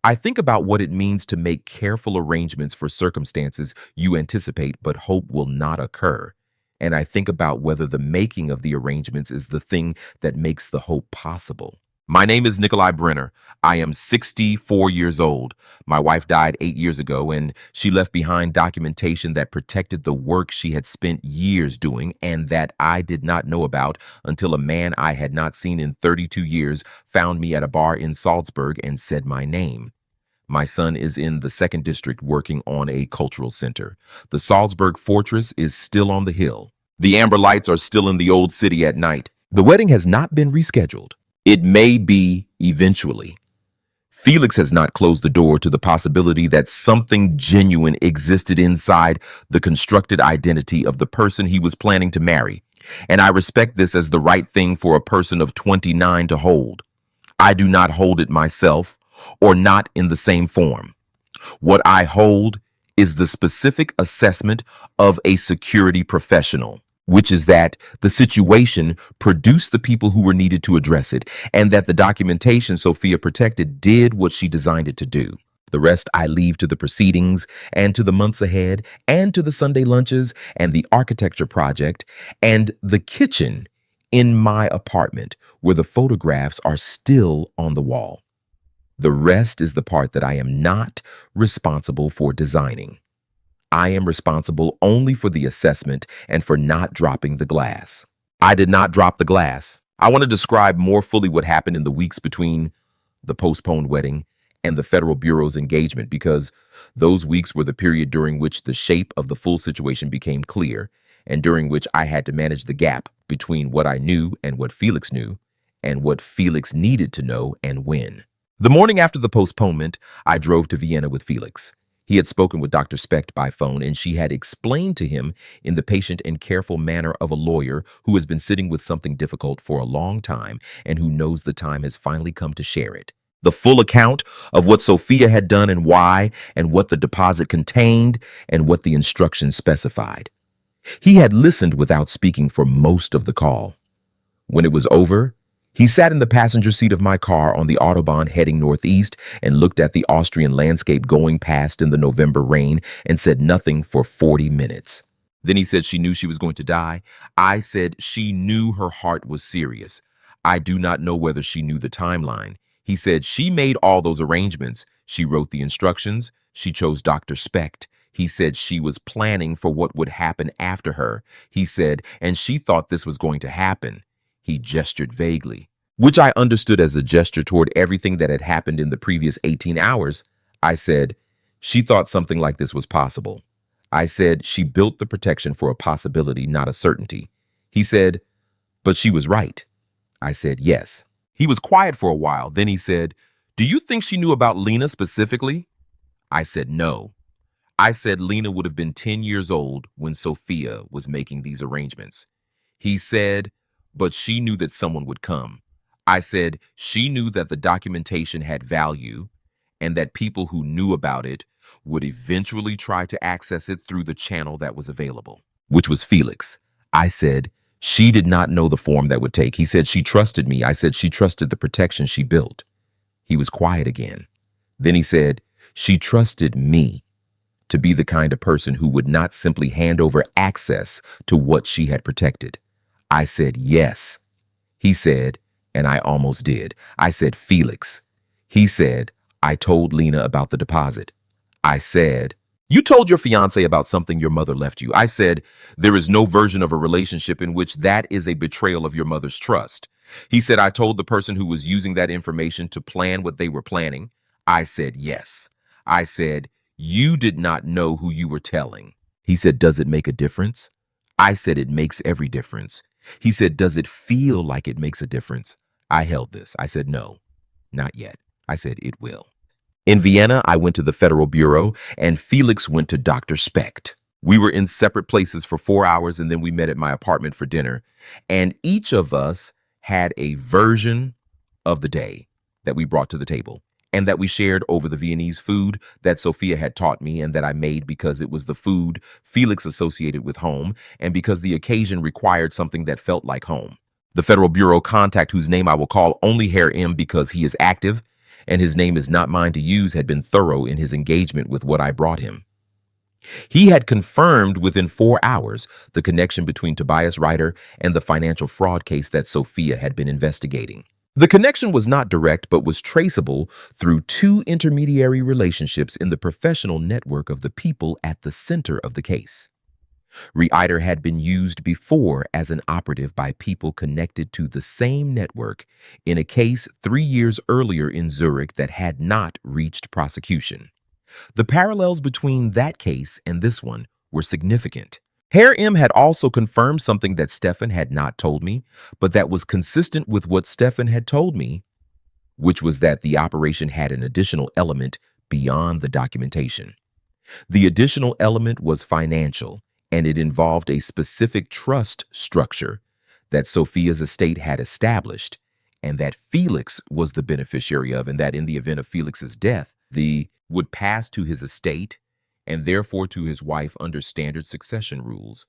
I think about what it means to make careful arrangements for circumstances you anticipate but hope will not occur. And I think about whether the making of the arrangements is the thing that makes the hope possible. My name is Nikolai Brenner. I am 64 years old. My wife died 8 years ago, and she left behind documentation that protected the work she had spent years doing and that I did not know about until a man I had not seen in 32 years found me at a bar in Salzburg and said my name. My son is in the 2nd District working on a cultural center. The Salzburg Fortress is still on the hill. The amber lights are still in the old city at night. The wedding has not been rescheduled. It may be eventually. Felix has not closed the door to the possibility that something genuine existed inside the constructed identity of the person he was planning to marry, and I respect this as the right thing for a person of 29 to hold. I do not hold it myself, or not in the same form. What I hold is the specific assessment of a security professional, which is that the situation produced the people who were needed to address it, and that the documentation Sophia protected did what she designed it to do. The rest I leave to the proceedings and to the months ahead and to the Sunday lunches and the architecture project and the kitchen in my apartment where the photographs are still on the wall. The rest is the part that I am not responsible for designing. I am responsible only for the assessment and for not dropping the glass. I did not drop the glass. I want to describe more fully what happened in the weeks between the postponed wedding and the Federal Bureau's engagement, because those weeks were the period during which the shape of the full situation became clear, and during which I had to manage the gap between what I knew and what Felix knew, and what Felix needed to know and when. The morning after the postponement, I drove to Vienna with Felix. He had spoken with Dr. Specht by phone, and she had explained to him in the patient and careful manner of a lawyer who has been sitting with something difficult for a long time and who knows the time has finally come to share it. The full account of what Sophia had done and why, and what the deposit contained, and what the instructions specified. He had listened without speaking for most of the call. When it was over, He sat in the passenger seat of my car on the Autobahn heading northeast and looked at the Austrian landscape going past in the November rain and said nothing for 40 minutes. Then he said she knew she was going to die. I said she knew her heart was serious. I do not know whether she knew the timeline. He said she made all those arrangements. She wrote the instructions. She chose Dr. Specht. He said she was planning for what would happen after her. He said, and she thought this was going to happen. He gestured vaguely, which I understood as a gesture toward everything that had happened in the previous 18 hours. I said, she thought something like this was possible. I said, she built the protection for a possibility, not a certainty. He said, but she was right. I said, yes. He was quiet for a while. Then he said, do you think she knew about Lena specifically? I said, no. I said Lena would have been 10 years old when Sophia was making these arrangements. He said, but she knew that someone would come. I said she knew that the documentation had value and that people who knew about it would eventually try to access it through the channel that was available, which was Felix. I said she did not know the form that would take. He said she trusted me. I said she trusted the protection she built. He was quiet again. Then he said she trusted me to be the kind of person who would not simply hand over access to what she had protected. I said, yes. He said, and I almost did. I said, Felix. He said, I told Lena about the deposit. I said, you told your fiance about something your mother left you. I said, there is no version of a relationship in which that is a betrayal of your mother's trust. He said, I told the person who was using that information to plan what they were planning. I said, yes. I said, you did not know who you were telling. He said, does it make a difference? I said, it makes every difference. He said, does it feel like it makes a difference? I held this. I said, no, not yet. I said, it will. In Vienna, I went to the Federal Bureau and Felix went to Dr. Specht. We were in separate places for 4 hours and then we met at my apartment for dinner. And each of us had a version of the day that we brought to the table and that we shared over the Viennese food that Sophia had taught me and that I made because it was the food Felix associated with home and because the occasion required something that felt like home. The Federal Bureau contact, whose name I will call only Herr M because he is active and his name is not mine to use, had been thorough in his engagement with what I brought him. He had confirmed within 4 hours the connection between Tobias Reiter and the financial fraud case that Sophia had been investigating. The connection was not direct, but was traceable through 2 intermediary relationships in the professional network of the people at the center of the case. Reiter had been used before as an operative by people connected to the same network in a case 3 years earlier in Zurich that had not reached prosecution. The parallels between that case and this one were significant. Herr M had also confirmed something that Stefan had not told me, but that was consistent with what Stefan had told me, which was that the operation had an additional element beyond the documentation. The additional element was financial, and it involved a specific trust structure that Sophia's estate had established, and that Felix was the beneficiary of, and that in the event of Felix's death, the would pass to his estate and therefore to his wife under standard succession rules.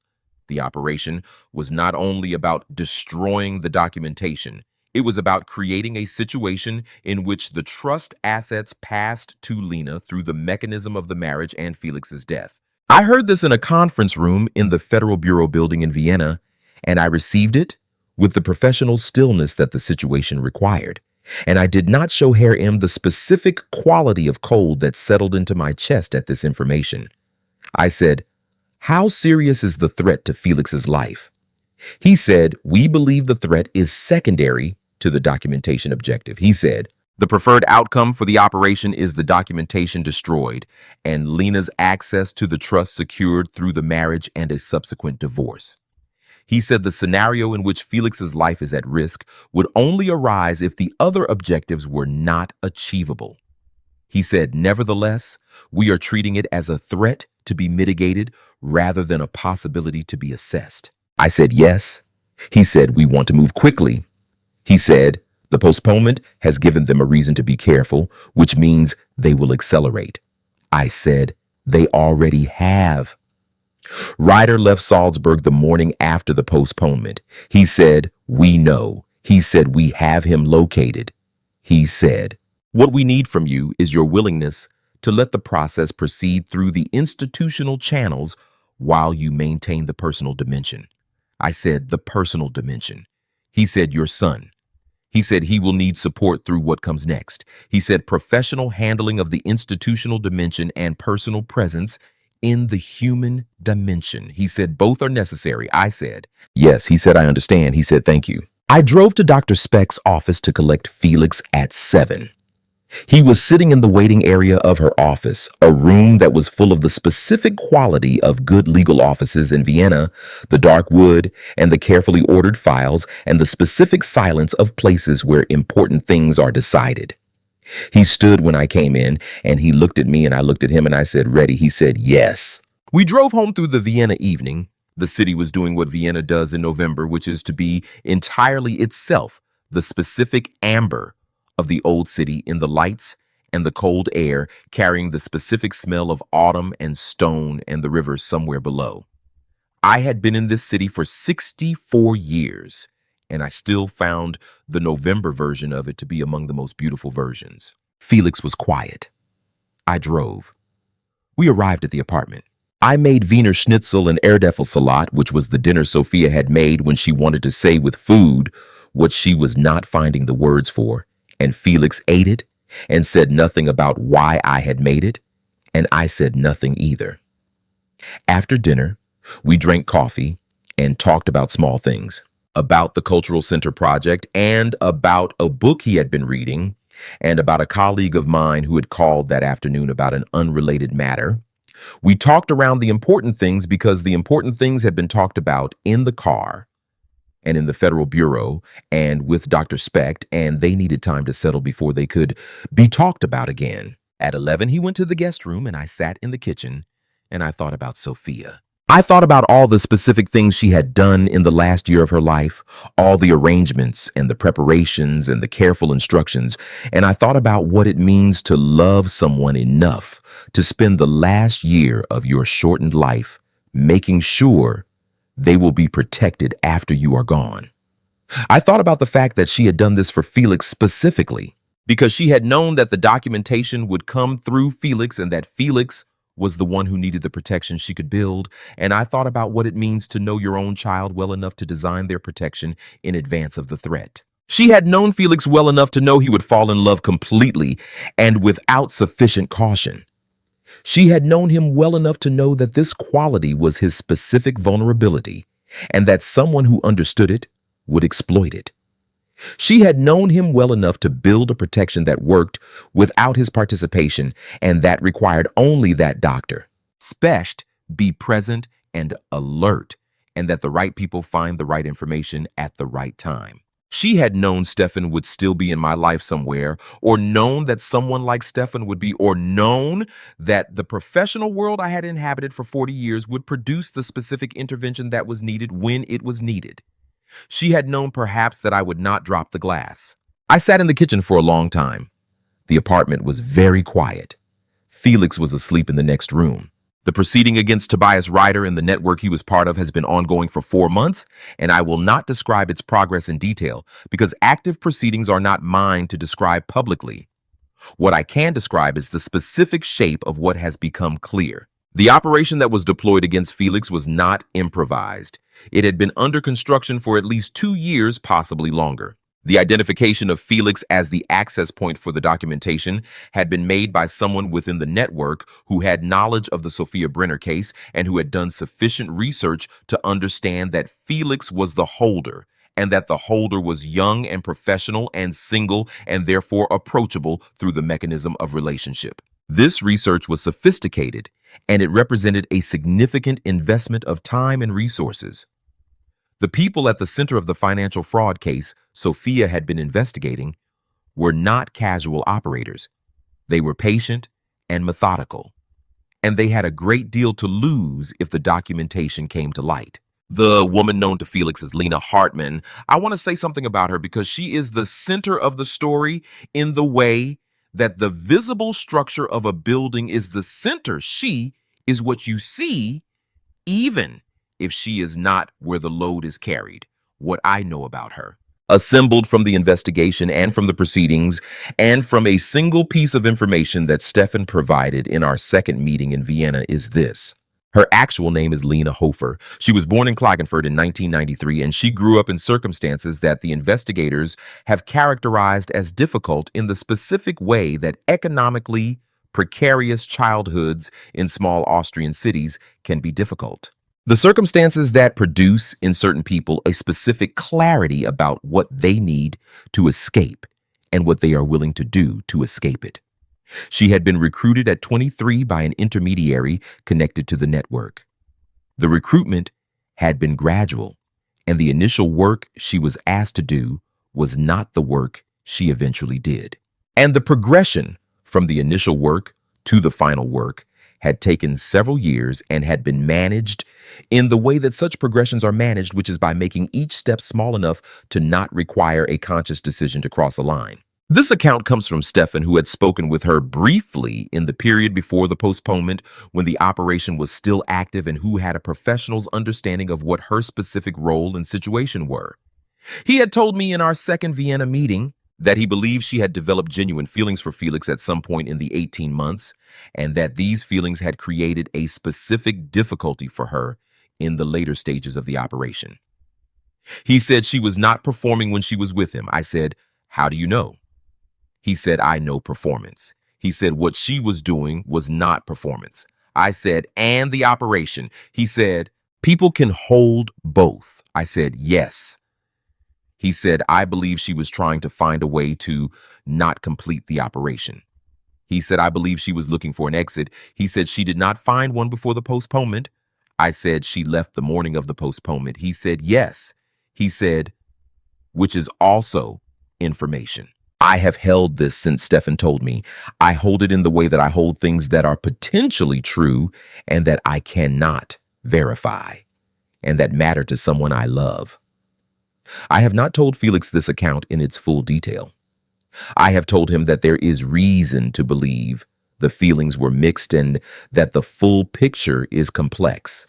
The operation was not only about destroying the documentation, it was about creating a situation in which the trust assets passed to Lena through the mechanism of the marriage and Felix's death. I heard this in a conference room in the Federal Bureau building in Vienna, and I received it with the professional stillness that the situation required. And I did not show Herr M the specific quality of cold that settled into my chest at this information. I said, how serious is the threat to Felix's life? He said, we believe the threat is secondary to the documentation objective. He said, the preferred outcome for the operation is the documentation destroyed and Lena's access to the trust secured through the marriage and a subsequent divorce. He said the scenario in which Felix's life is at risk would only arise if the other objectives were not achievable. He said, nevertheless, we are treating it as a threat to be mitigated rather than a possibility to be assessed. I said, yes. He said, we want to move quickly. He said, the postponement has given them a reason to be careful, which means they will accelerate. I said, they already have. Reiter left Salzburg the morning after the postponement. He said, we know. He said, "We have him located." He said, "What we need from you is your willingness to let the process proceed through the institutional channels while you maintain the personal dimension." I said, "The personal dimension." He said, "Your son." He said he will need support through what comes next. He said professional handling of the institutional dimension and personal presence in the human dimension. He said both are necessary. I said, "Yes." He said, "I understand." He said, "Thank you." I drove to Dr. Speck's office to collect Felix at 7. He was sitting in the waiting area of her office, a room that was full of the specific quality of good legal offices in Vienna, the dark wood and the carefully ordered files, and the specific silence of places where important things are decided. He stood when I came in, and he looked at me, and I looked at him, and I said, "Ready?" He said, "Yes." We drove home through the Vienna evening. The city was doing what Vienna does in November, which is to be entirely itself, the specific amber of the old city in the lights and the cold air, carrying the specific smell of autumn and stone and the river somewhere below. I had been in this city for 64 years, and I still found the November version of it to be among the most beautiful versions. Felix was quiet. I drove. We arrived at the apartment. I made Wiener Schnitzel and Erdäpfelsalat, which was the dinner Sophia had made when she wanted to say with food what she was not finding the words for, and Felix ate it and said nothing about why I had made it, and I said nothing either. After dinner, we drank coffee and talked about small things, about the Cultural Center project and about a book he had been reading and about a colleague of mine who had called that afternoon about an unrelated matter. We talked around the important things because the important things had been talked about in the car and in the Federal Bureau and with Dr. Specht, and they needed time to settle before they could be talked about again. At 11, he went to the guest room, and I sat in the kitchen, and I thought about Sophia. I thought about all the specific things she had done in the last year of her life, all the arrangements and the preparations and the careful instructions, and I thought about what it means to love someone enough to spend the last year of your shortened life making sure they will be protected after you are gone. I thought about the fact that she had done this for Felix specifically because she had known that the documentation would come through Felix and that Felix was the one who needed the protection she could build. And I thought about what it means to know your own child well enough to design their protection in advance of the threat. She had known Felix well enough to know he would fall in love completely and without sufficient caution. She had known him well enough to know that this quality was his specific vulnerability and that someone who understood it would exploit it. She had known him well enough to build a protection that worked without his participation and that required only that doctor, Specht, be present and alert, and that the right people find the right information at the right time. She had known Stefan would still be in my life somewhere, or known that someone like Stefan would be, or known that the professional world I had inhabited for 40 years would produce the specific intervention that was needed when it was needed. She had known perhaps that I would not drop the glass. I sat in the kitchen for a long time. The apartment was very quiet. Felix was asleep in the next room. The proceeding against Tobias Ryder and the network he was part of has been ongoing for 4 months, and I will not describe its progress in detail because active proceedings are not mine to describe publicly. What I can describe is the specific shape of what has become clear. The operation that was deployed against Felix was not improvised. It had been under construction for at least 2 years, possibly longer. The identification of Felix as the access point for the documentation had been made by someone within the network who had knowledge of the Sophia Brenner case and who had done sufficient research to understand that Felix was the holder and that the holder was young and professional and single and therefore approachable through the mechanism of relationship. This research was sophisticated and it represented a significant investment of time and resources. The people at the center of the financial fraud case Sophia had been investigating were not casual operators. They were patient and methodical, and they had a great deal to lose if the documentation came to light. The woman known to Felix as Lena Hartman, I want to say something about her because she is the center of the story in the way that the visible structure of a building is the center. She is what you see, even if she is not where the load is carried. What I know about her. assembled from the investigation and from the proceedings and from a single piece of information that Stefan provided in our second meeting in Vienna is this. Her actual name is Lena Hofer. She was born in Klagenfurt in 1993, and she grew up in circumstances that the investigators have characterized as difficult in the specific way that economically precarious childhoods in small Austrian cities can be difficult. The circumstances that produce in certain people a specific clarity about what they need to escape and what they are willing to do to escape it. She had been recruited at 23 by an intermediary connected to the network. The recruitment had been gradual, and the initial work she was asked to do was not the work she eventually did. And the progression from the initial work to the final work had taken several years and had been managed in the way that such progressions are managed, which is by making each step small enough to not require a conscious decision to cross a line. This account comes from Stefan, who had spoken with her briefly in the period before the postponement when the operation was still active and who had a professional's understanding of what her specific role and situation were. He had told me in our second Vienna meeting that he believed she had developed genuine feelings for Felix at some point in the 18 months and that these feelings had created a specific difficulty for her in the later stages of the operation. He said she was not performing when she was with him. I said, "How do you know?" He said, "I know performance." He said what she was doing was not performance. I said, "And the operation." He said, "People can hold both." I said, "Yes." He said, "I believe she was trying to find a way to not complete the operation." He said, "I believe she was looking for an exit." He said, "She did not find one before the postponement." I said, "She left the morning of the postponement." He said, "Yes." He said, "Which is also information." I have held this since Stefan told me. I hold it in the way that I hold things that are potentially true and that I cannot verify and that matter to someone I love. I have not told Felix this account in its full detail. I have told him that there is reason to believe the feelings were mixed and that the full picture is complex.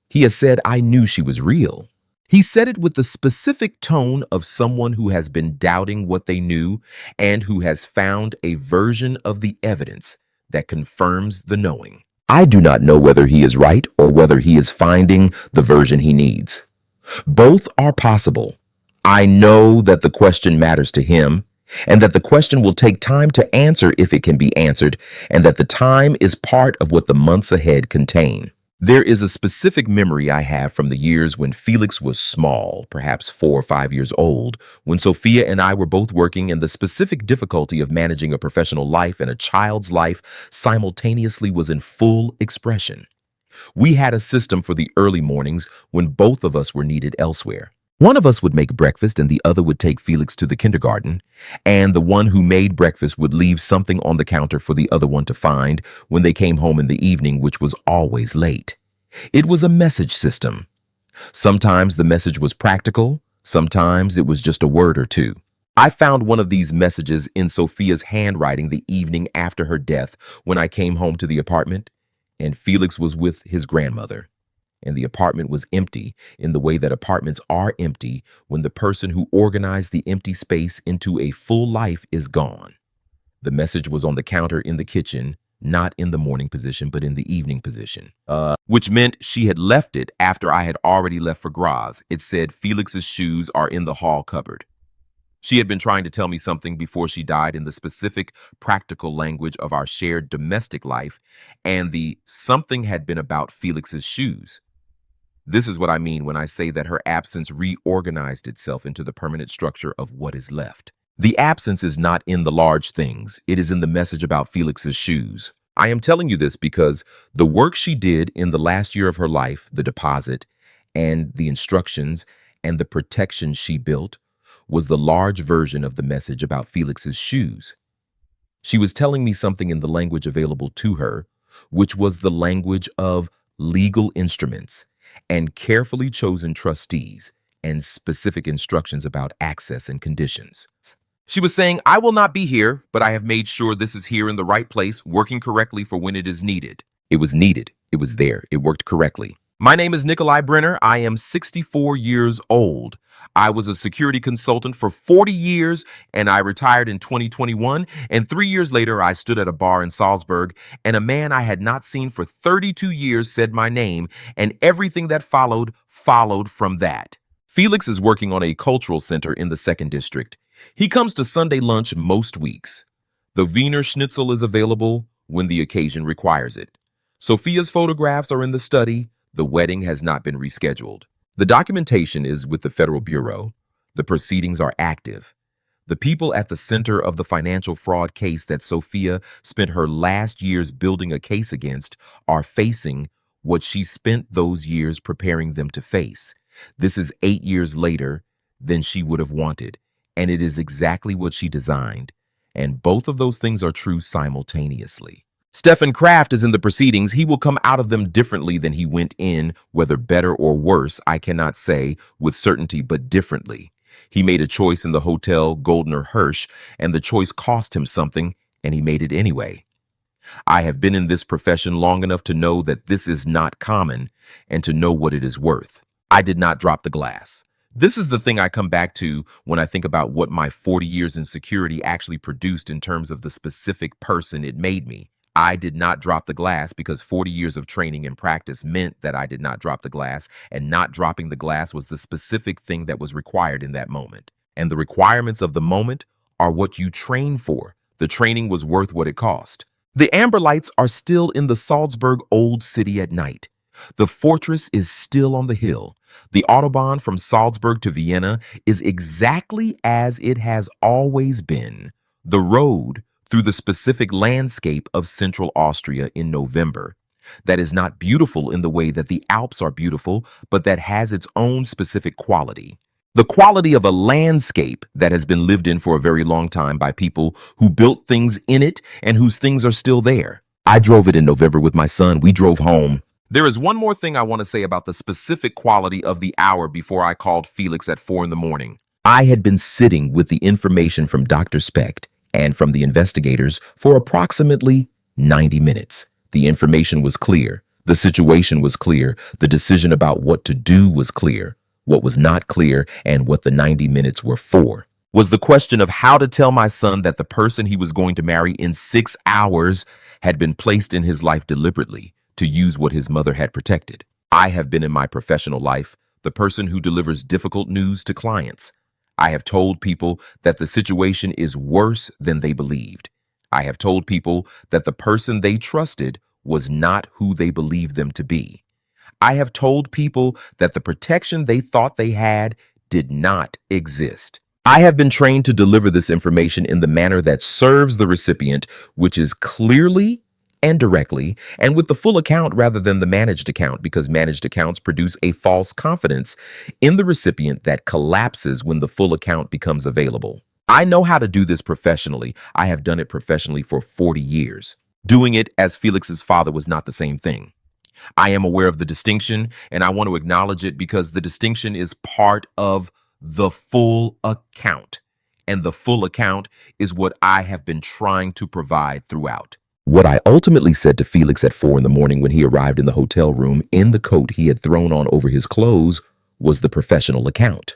He has said, "I knew she was real." He said it with the specific tone of someone who has been doubting what they knew and who has found a version of the evidence that confirms the knowing. I do not know whether he is right or whether he is finding the version he needs. Both are possible. I know that the question matters to him and that the question will take time to answer if it can be answered, and that the time is part of what the months ahead contain. There is a specific memory I have from the years when Felix was small, perhaps 4 or 5 years old, when Sophia and I were both working, and the specific difficulty of managing a professional life and a child's life simultaneously was in full expression. We had a system for the early mornings when both of us were needed elsewhere. One of us would make breakfast and the other would take Felix to the kindergarten, and the one who made breakfast would leave something on the counter for the other one to find when they came home in the evening, which was always late. It was a message system. Sometimes the message was practical, sometimes it was just a word or two. I found one of these messages in Sophia's handwriting the evening after her death when I came home to the apartment, and Felix was with his grandmother. And the apartment was empty in the way that apartments are empty when the person who organized the empty space into a full life is gone. The message was on the counter in the kitchen, not in the morning position, but in the evening position, which meant she had left it after I had already left for Graz. It said, "Felix's shoes are in the hall cupboard." She had been trying to tell me something before she died in the specific practical language of our shared domestic life, and the something had been about Felix's shoes. This is what I mean when I say that her absence reorganized itself into the permanent structure of what is left. The absence is not in the large things. It is in the message about Felix's shoes. I am telling you this because the work she did in the last year of her life, the deposit, and the instructions, and the protection she built, was the large version of the message about Felix's shoes. She was telling me something in the language available to her, which was the language of legal instruments and carefully chosen trustees and specific instructions about access and conditions. She was saying, "I will not be here, but I have made sure this is here in the right place, working correctly for when it is needed." It was needed. It was there. It worked correctly. "My name is Nikolai Brenner. I am 64 years old. I was a security consultant for 40 years and I retired in 2021. And 3 years later, I stood at a bar in Salzburg and a man I had not seen for 32 years said my name, and everything that followed from that. Felix is working on a cultural center in the second district. He comes to Sunday lunch most weeks. The Wiener Schnitzel is available when the occasion requires it. Sophia's photographs are in the study. The wedding has not been rescheduled. The documentation is with the Federal Bureau. The proceedings are active. The people at the center of the financial fraud case that Sophia spent her last years building a case against are facing what she spent those years preparing them to face. This is 8 years later than she would have wanted, and it is exactly what she designed. And both of those things are true simultaneously. Stephen Kraft is in the proceedings. He will come out of them differently than he went in, whether better or worse, I cannot say with certainty, but differently. He made a choice in the Hotel Goldner Hirsch, and the choice cost him something, and he made it anyway. I have been in this profession long enough to know that this is not common and to know what it is worth. I did not drop the glass. This is the thing I come back to when I think about what my 40 years in security actually produced in terms of the specific person it made me. I did not drop the glass because 40 years of training and practice meant that I did not drop the glass, and not dropping the glass was the specific thing that was required in that moment. And the requirements of the moment are what you train for. The training was worth what it cost. The amber lights are still in the Salzburg Old City at night. The fortress is still on the hill. The Autobahn from Salzburg to Vienna is exactly as it has always been. The road through the specific landscape of Central Austria in November. That is not beautiful in the way that the Alps are beautiful, but that has its own specific quality. The quality of a landscape that has been lived in for a very long time by people who built things in it and whose things are still there. I drove it in November with my son. We drove home. There is one more thing I want to say about the specific quality of the hour before I called Felix at 4 in the morning. I had been sitting with the information from Dr. Specht and from the investigators for approximately 90 minutes. The information was clear. The situation was clear. The decision about what to do was clear. What was not clear and what the 90 minutes were for was the question of how to tell my son that the person he was going to marry in 6 hours had been placed in his life deliberately to use what his mother had protected. I have been in my professional life the person who delivers difficult news to clients. I have told people that the situation is worse than they believed. I have told people that the person they trusted was not who they believed them to be. I have told people that the protection they thought they had did not exist. I have been trained to deliver this information in the manner that serves the recipient, which is clearly and directly, and with the full account rather than the managed account, because managed accounts produce a false confidence in the recipient that collapses when the full account becomes available. I know how to do this professionally. I have done it professionally for 40 years. Doing it as Felix's father was not the same thing. I am aware of the distinction, and I want to acknowledge it because the distinction is part of the full account. And the full account is what I have been trying to provide throughout. What I ultimately said to Felix at 4 in the morning when he arrived in the hotel room in the coat he had thrown on over his clothes was the professional account.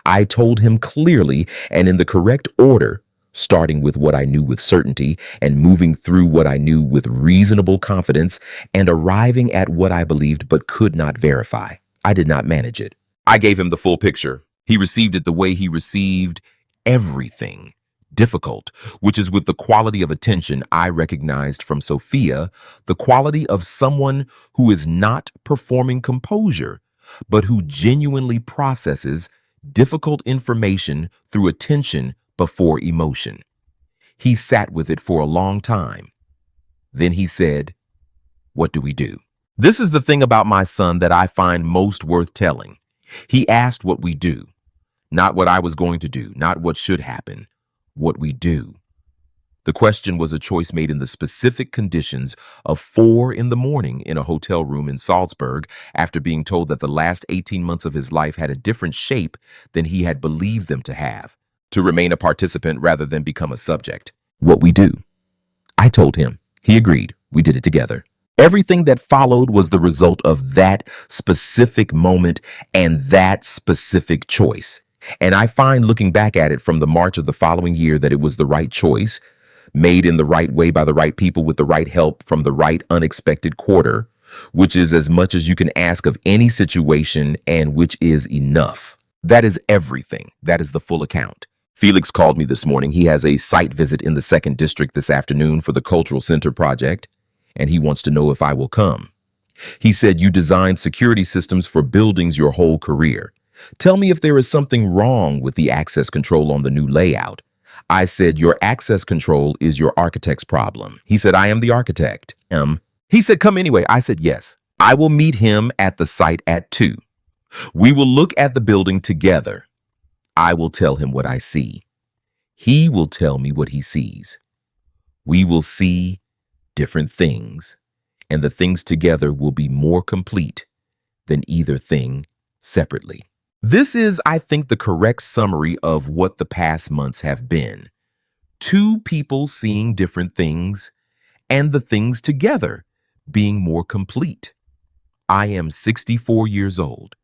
I told him clearly and in the correct order, starting with what I knew with certainty and moving through what I knew with reasonable confidence and arriving at what I believed but could not verify. I did not manage it. I gave him the full picture. He received it the way he received everything. Difficult, which is with the quality of attention I recognized from Sophia, the quality of someone who is not performing composure, but who genuinely processes difficult information through attention before emotion. He sat with it for a long time. Then he said, "What do we do?" This is the thing about my son that I find most worth telling. He asked what we do, not what I was going to do, not what should happen. What we do. The question was a choice made in the specific conditions of 4 in the morning in a hotel room in Salzburg after being told that the last 18 months of his life had a different shape than he had believed them to have, to remain a participant rather than become a subject. What we do. I told him. He agreed. We did it together. Everything that followed was the result of that specific moment and that specific choice. And I find looking back at it from the March of the following year that it was the right choice, made in the right way by the right people with the right help from the right unexpected quarter, which is as much as you can ask of any situation and which is enough. That is everything. That is the full account. Felix called me this morning. He has a site visit in the second district this afternoon for the Cultural Center project, and he wants to know if I will come. He said, "You designed security systems for buildings your whole career. Tell me if there is something wrong with the access control on the new layout." I said, "Your access control is your architect's problem." He said, "I am the architect." He said, "Come anyway." I said, "Yes." I will meet him at the site at 2. We will look at the building together. I will tell him what I see. He will tell me what he sees. We will see different things, and the things together will be more complete than either thing separately. This is, I think, the correct summary of what the past months have been. Two people seeing different things and the things together being more complete. I am 64 years old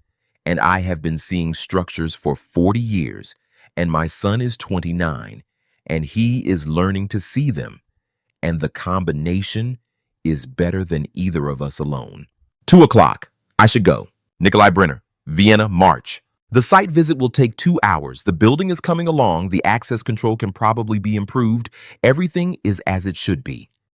and I have been seeing structures for 40 years, and my son is 29 and he is learning to see them, and the combination is better than either of us alone. 2 o'clock. I should go. Nikolai Brenner, Vienna, March. The site visit will take 2 hours. The building is coming along. The access control can probably be improved. Everything is as it should be.